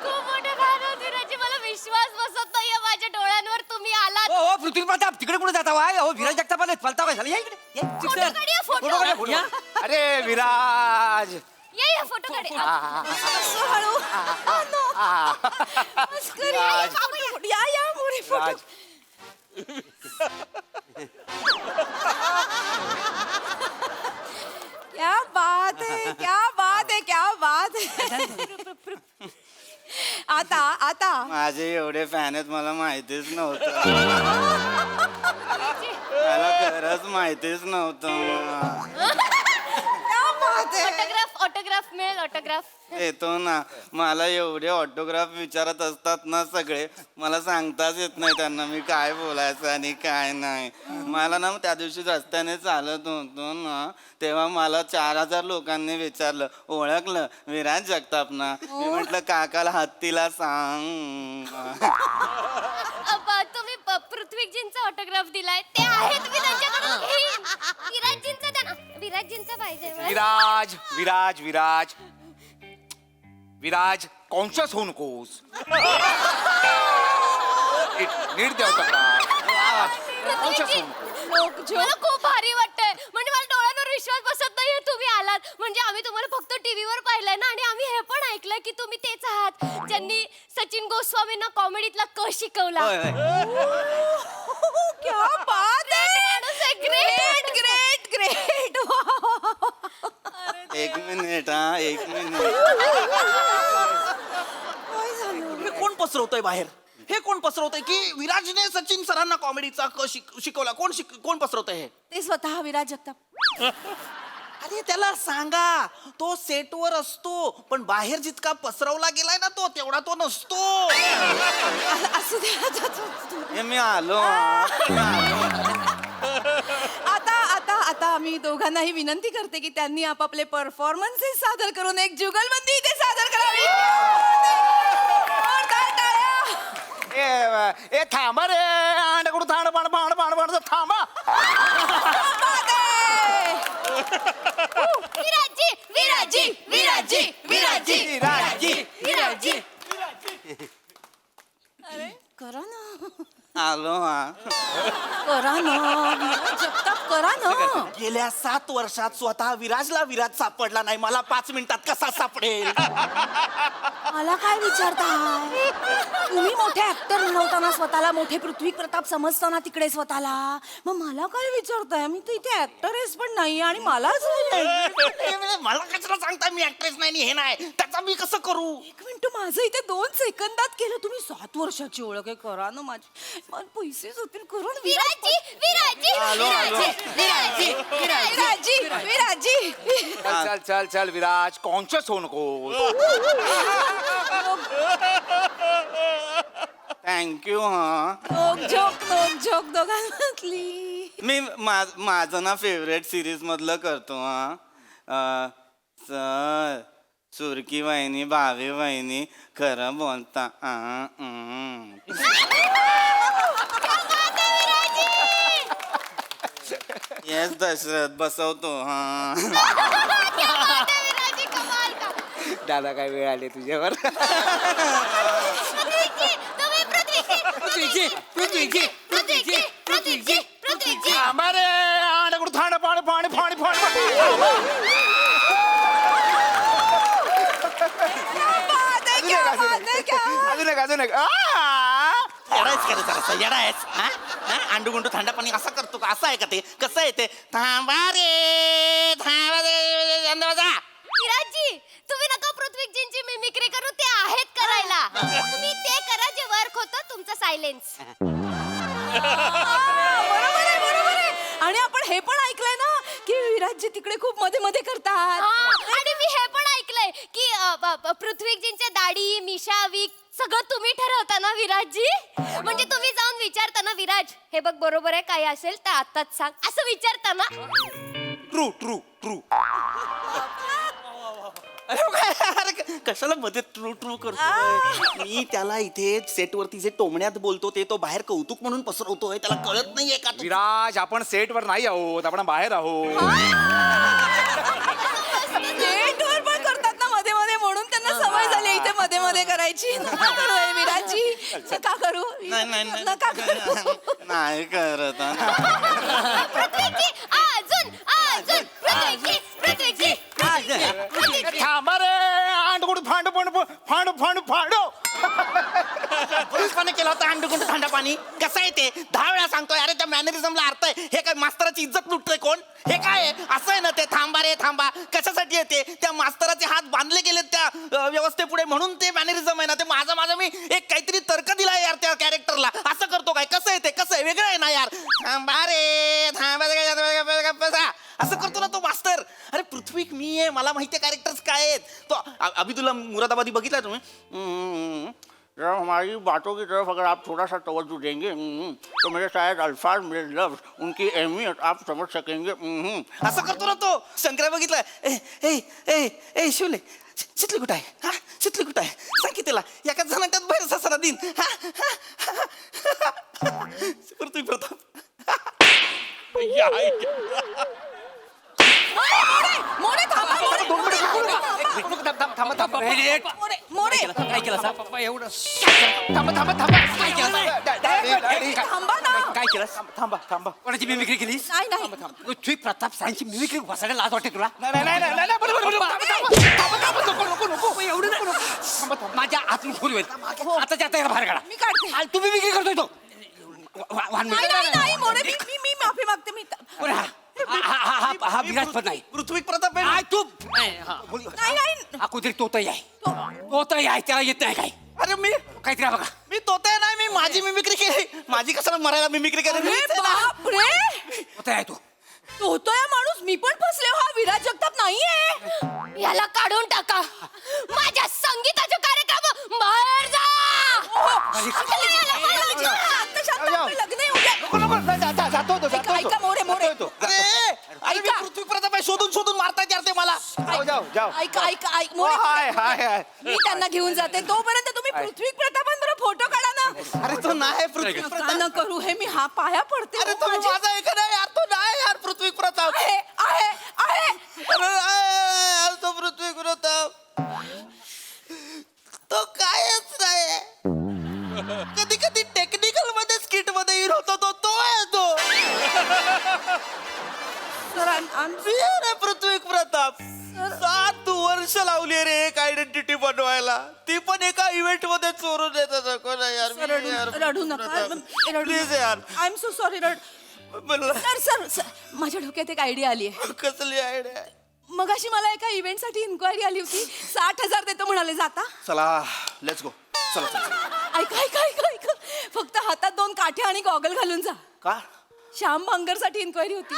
खूप मोठे फॅन होते विराजी. मला विश्वास बसत नाहीये माझ्या डोळ्यांवर तुम्ही आलात. हो पृथ्वी प्रताप तिकडे कुठे जाता वाय? हो विराज जगताप आले, पलता काय झालं? या इकडे ये. फोटो काढूया, फोटो. अरे विराज. या फोटो काढूया. असं हळू. मस्करी. या मोरे फोटो. क्या बात है, क्या बात है, क्या बात है. आता माझे एवढे फॅन आहेत मला माहितीच नव्हतं. मला खरंच माहितीच नव्हतं. ऑटोग्राफ मिळेल, ऑटोग्राफ. येतो ना, मला एवढे ऑटोग्राफ विचारत असतात ना सगळे, मला सांगताच येत नाही त्यांना मी काय बोलायचं आणि काय नाही. मला ना त्या दिवशी रस्त्याने चालत होतो ना, तेव्हा मला 4000 लोकांनी विचारलं, ओळखलं विराज जगताप ना? मी म्हटलं काकाला हत्तीला सांग. तुम्ही पृथ्वीजींचा ऑटोग्राफ दिलाय ते आहेत मी त्यांच्याकडून घेईन. विराजींचा द्या ना, विराजींचा पाहिजे मला. विराज विराज विराज विराज कॉन्शियस होऊ नकोस. नीट द्या पृथ्वीजी, मला खूप भारी वाटतंय. म्हणजे मला डोळ्यांवर विश्वास बसत नाहीये तुम्ही आलात. म्हणजे आम्ही तुम्हाला फक्त टीव्हीवर पाहिलंय ना, आणि आम्ही हे पण ऐकलंय की तुम्ही तेच आहात ज्यांनी सचिन गोस्वामींना कॉमेडीतला क शिकवला. क्या बात है. Great great great. एक मिनिट हा, एक मिनिट. हे कोण पसरवतंय बाहेर? हे कोण पसरवतंय की विराजने सचिन सरांना कॉमेडीचा शिकवला? कोण पसरवतंय हे? ते स्वतः विराज जगताप. अरे त्याला सांगा, तो सेटवर असतो पण बाहेर जितका पसरवला गेलाय ना तो तेवढा तो नसतो. असू द्या. हे मी आलो. आता आम्ही दोघांनाही विनंती करते की त्यांनी आपापले परफॉर्मन्सेस सादर करून एक जुगलबंदी इथे सादर करावी. ए थांबा रे. अंडकडून थांबा. विराजी विराजी विराजी विराजी विराजी. करा ना, आलो हा. करा ना विराज जगताप, करा ना. गेल्या 7 वर्षात स्वतः विराजला विराज सापडला नाही, मला 5 मिनिटात कसा सापडेल? मला काय विचारताय? तुम्ही मोठे ऍक्टर म्हणवताना स्वतःला, मोठे पृथ्वी प्रताप समजताना तिकडे स्वतःला, मग मला काय विचारताय? मी तर इथे ऍक्टरेस पण नाही आणि मलाच मला कशाला सांगताय मी ऍक्ट्रेस नाही आणि हे नाही? त्याचा मी कसं करू? एक मिनिट, माझं इथे 2 सेकंदात केलं. तुम्ही 7 वर्षाची ओळख आहे. करा ना, माझे मला पैसे जातील. करून विराजी विराजी विराजी विराजी विराजी. चल विराज कॉन्शियस होऊ नकोस. थँक्यू हा. नोक झोक दोघांमधली. मी माझं ना फेवरेट सिरीज मधलं करतो हा. सर सुरकी वहिनी, भावी वहिनी, खरं बोलता. येस दशरथ, बसवतो हा. दादा काय वेळ आली तुझ्यावर. थांबा रे. अंडकडून अजून एक. अंडू गुंडू थंड पाणी असा करतो का? असं आहे का ते? कसं आहे ते? थांबा रे, थांबा रे. विराजी, तुम्ही नका पृथ्वीजींची मिमिक्री करू, ते आहेत करायला. तुम्ही ते करा जे वर्क होतं तुमचं. सायलेन्स. बरोबर आहे. आणि आपण हे पण ऐकलंय ना की विराजजी तिकडे खूप मध्ये मध्ये करतात. आणि मी हे पण ऐकलंय की पृथ्वीजींच्या दाढी मिशा विक सगळं तुम्ही ठरवता ना विराजजी. म्हणजे तुम्ही जाऊन विचारता ना विराज हे बघ बरोबर आहे काही असेल तर आताच सांग असं विचारता ना. True true true. अरे कशाला मध्ये ट्रू ट्रू करतो. मी त्याला इथे सेटवरती जे टोमण्यात बोलतो ते तो बाहेर कौतुक म्हणून पसरवतोय. त्याला कळत नाहीये का? विराज आपण सेटवर नाही आहोत, आपण बाहेर आहोत. डेटवर पण करतात ना मध्ये मध्ये म्हणून त्यांना सवय झाली इथे मध्ये मध्ये करायची. नका करू हे विराजजी. नका करू. नका करू. नाही करत. पृथ्वीजी अजून अजून पृथ्वीजी पृथ्वीजी थांबा रे. अंडकुंड फांड फांड फांड फांड पुरुषपणे केला होता. अंडकुंड फांडा पाणी कसं आहे ते 10 वेळा सांगतोय. अरे त्या मॅनरिझमला अर्थ आहे. हे काय मास्तराची इज्जत लुटतोय कोण? हे काय आहे? असं आहे ना ते थांबा रे थांबा कशासाठी येते? त्या मास्तराचे हात बांधले गेलेत त्या व्यवस्थेपुढे म्हणून ते मॅनरिझम आहे ना. ते माझा मी एक काहीतरी तर्क दिलाय यार त्या कॅरेक्टरला. असं करतो काय? कसं आहे ते? कसं आहे? वेगळं आहे ना यार. थांबा रे थांबा असं करतो ना तो मास्तर. अरे पृथ्वी मी आहे मला माहिती आहे कॅरेक्टर्स काय आहेत. तो अभिदुल्ला मुरादाबादी बघितला तुम्ही? हमारी बातों की तरफ अगर आप थोड़ा सा तवज्जो देंगे तो मेरे शायद अल्फाज मेरे लफ्ज उनकी अहमियत आप समझ सकेंगे. असं करतो ना तो. शंकरा बघितलं. ए ए ए ए शिवले शितली कुठं आहे? हा शितली कुठं आहे? सांग की त्याला एका जणांच्यात बाहेर ससरा दिन. पृथ्वी प्रताप. मोरे थांबा. मोरे काय केलं साहेब? थांबा ना. काय केलं? थांबा. कोणाची मिमिक्री केली? नाही पृथ्वी प्रताप सांची मिमिक्री बसायला लाज वाटते तुला? माझ्या आतून खोल होईल. आता बाहेर काढा. मी काढते. तू मिमिक्री करतोय तो. नाही मोरे मी माफी मागते. मी हा विराज पण नाही. पृथ्वी प्रताप काय तू नाही अगोदर तोतही आहे. तोतही आहे त्याला येत नाही काय. अरे मी काहीतरी बघा. मी तोते नाही. मी माझी मिमिक्री केली. माझी कशाला मरायला मिमिक्री केली? अरे बापरे. तोतही आहे तू. तो होतोय माणूस. मी पण फसले. हा विराज जगताप नाहीये. याला काढून टाका. माझ्या संगीताचे कार्यक्रम बाहेर जा. लग्न येऊ द्या. ऐका मोरे अरे अरे मी पृथ्वी प्रताप आहे. शोधून मारतायत यार ते मला. ऐका मोरे. मी त्यांना घेऊन जाते. तोपर्यंत तुम्ही पृथ्वी प्रतापांबरोबर फोटो काढा ना. अरे तो नाही पृथ्वी नका प्रताप. न करू हे. मी हा पाया पडते. अरे तो माझा ऐका नाही यार. तो नाही यार पृथ्वी प्रताप. आहे अरे तो पृथ्वी प्रताप तो कायच नाही. कधी कधी टेक्निकल मध्ये स्किट मध्ये हिरो होतो तो आहे तो. अरे पृथ्वी प्रताप 7 वर्ष लावली रे एक आयडेंटिटी बनवायला. ती पण एका इव्हेंट मध्ये चोरून देतात. यार रडू नका. प्लीज यार. I am so sorry. Sir माझ्या डोक्यात एक आयडिया आली आहे. कसली आयडिया? मगाशी मला एका इव्हेंट साठी इन्क्वायरी आली होती. 60,000 देतो म्हणाले. जाता? चला लेट्स गो. चला ऐका. फक्त हातात 2 काठ्या आणि गॉगल घालून जा. का? श्याम भांगर साठी इन्क्वायरी होती.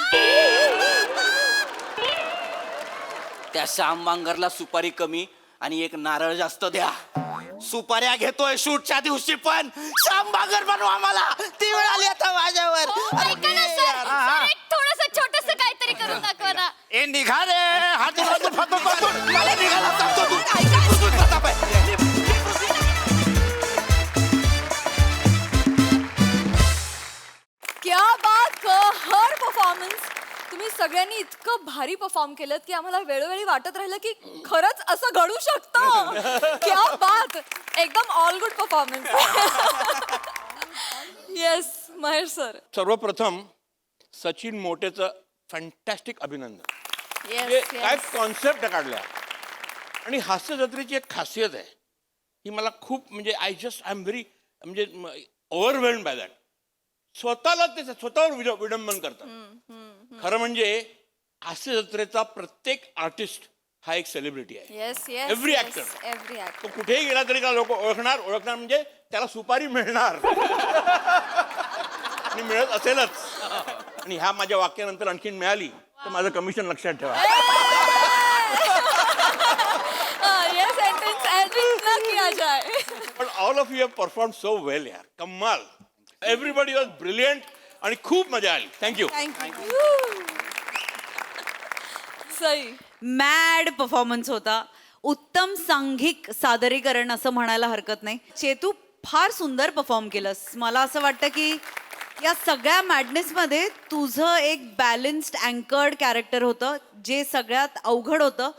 त्या श्याम बांगरला सुपारी कमी आणि एक नारळ जास्त द्या. सुपाऱ्या घेतोय शूटच्या दिवशी पण श्याम बांगर बनवा मला. ती वेळ आली आता माझ्यावर. ऐका ना सर एक थोडंसं छोटंसं काहीतरी करून दाखवा ना. ए निघा रे. मला निघाला सांगतो तू. पृथ्वी प्रताप आहे. क्या बात हर परफॉर्मन्स. तुम्ही सगळ्यांनी इतकं भारी परफॉर्म केलं की आम्हाला वेळोवेळी वाटत राहिलं की खरंच असं घडू शकतं. क्या बात. एकदम all good performance. Yes Mahesh sir. सर्वप्रथम सचिन मोटेचं फॅन्टॅस्टिक अभिनंदन. म्हणजे येस काय कॉन्सेप्ट काढल्या आणि हास्य जत्रेची एक खासियत आहे ही मला खूप म्हणजे आय एम व्हेरी म्हणजे ओव्हरवेल्ड बाय दॅट. स्वतःवर विडंबन करतात. खरं म्हणजे हास्य जत्रेचा प्रत्येक आर्टिस्ट हा एक सेलिब्रिटी आहे. Yes yes Every actor. Every actor. तो कुठेही गेला तरी लोक ओळखणार म्हणजे त्याला सुपारी मिळणार आणि मिळत असेलच. आणि ह्या माझ्या वाक्यानंतर आणखीन मिळाली तर माझं कमिशन लक्षात ठेवा. ये सेंटेन्स एडिट न किया जाए. पण all of you have perform so well यार, कमाल. एव्हरीबडी वॉज ब्रिलियंट आणि खूप मजा आली. थँक्यू. सई. मॅड परफॉर्मन्स होता. उत्तम सांघिक सादरीकरण असं म्हणायला हरकत नाही. चेतू फार सुंदर परफॉर्म केलंस. मला असं वाटतं की या सगळ्या मॅडनेसमध्ये तुझं एक बॅलन्स्ड अँकर्ड कॅरेक्टर होतं जे सगळ्यात अवघड होतं.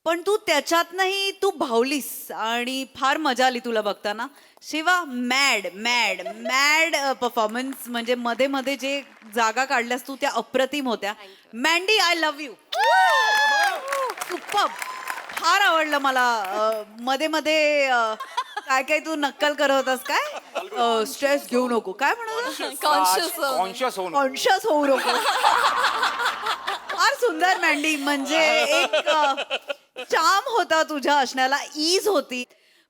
पण तू त्याच्यातनंही तू भावलीस आणि फार मजा आली तुला बघताना. Shiva mad mad mad performance. म्हणजे मध्ये मध्ये जे जागा काढल्यास तू त्या अप्रतिम होत्या. Mandy I love you. Super. फार आवडलं मला. मध्ये मध्ये काय काय तू नक्कल करत होतास काय. स्ट्रेस घेऊ नको काय म्हणत कॉन्शियस कॉन्शियस होऊ नको. फार सुंदर मँडी. म्हणजे एक चाम होता तुझ्या असण्याला. ईज होती.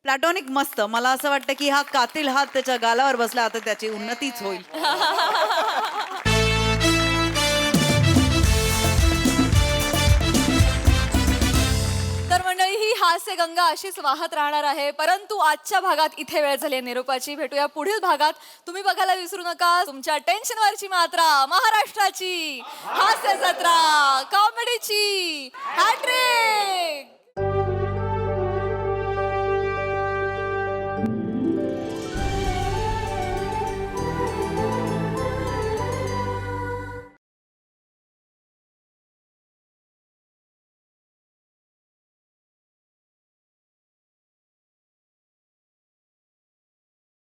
प्लॅटॉनिक मस्त. मला असं वाटतं की हा कातील हात त्याच्या गालावर बसला आता त्याची उन्नतीच होईल. तर मंडळी ही हास्य गंगा अशीच वाहत राहणार आहे. परंतु आजच्या भागात इथे वेळ झाली निरोपाची. भेटूया पुढील भागात. तुम्ही बघायला विसरू नका तुमच्या टेन्शनवरची मात्रा, महाराष्ट्राची हास्य जत्रा, कॉमेडीची हॅट्रिक.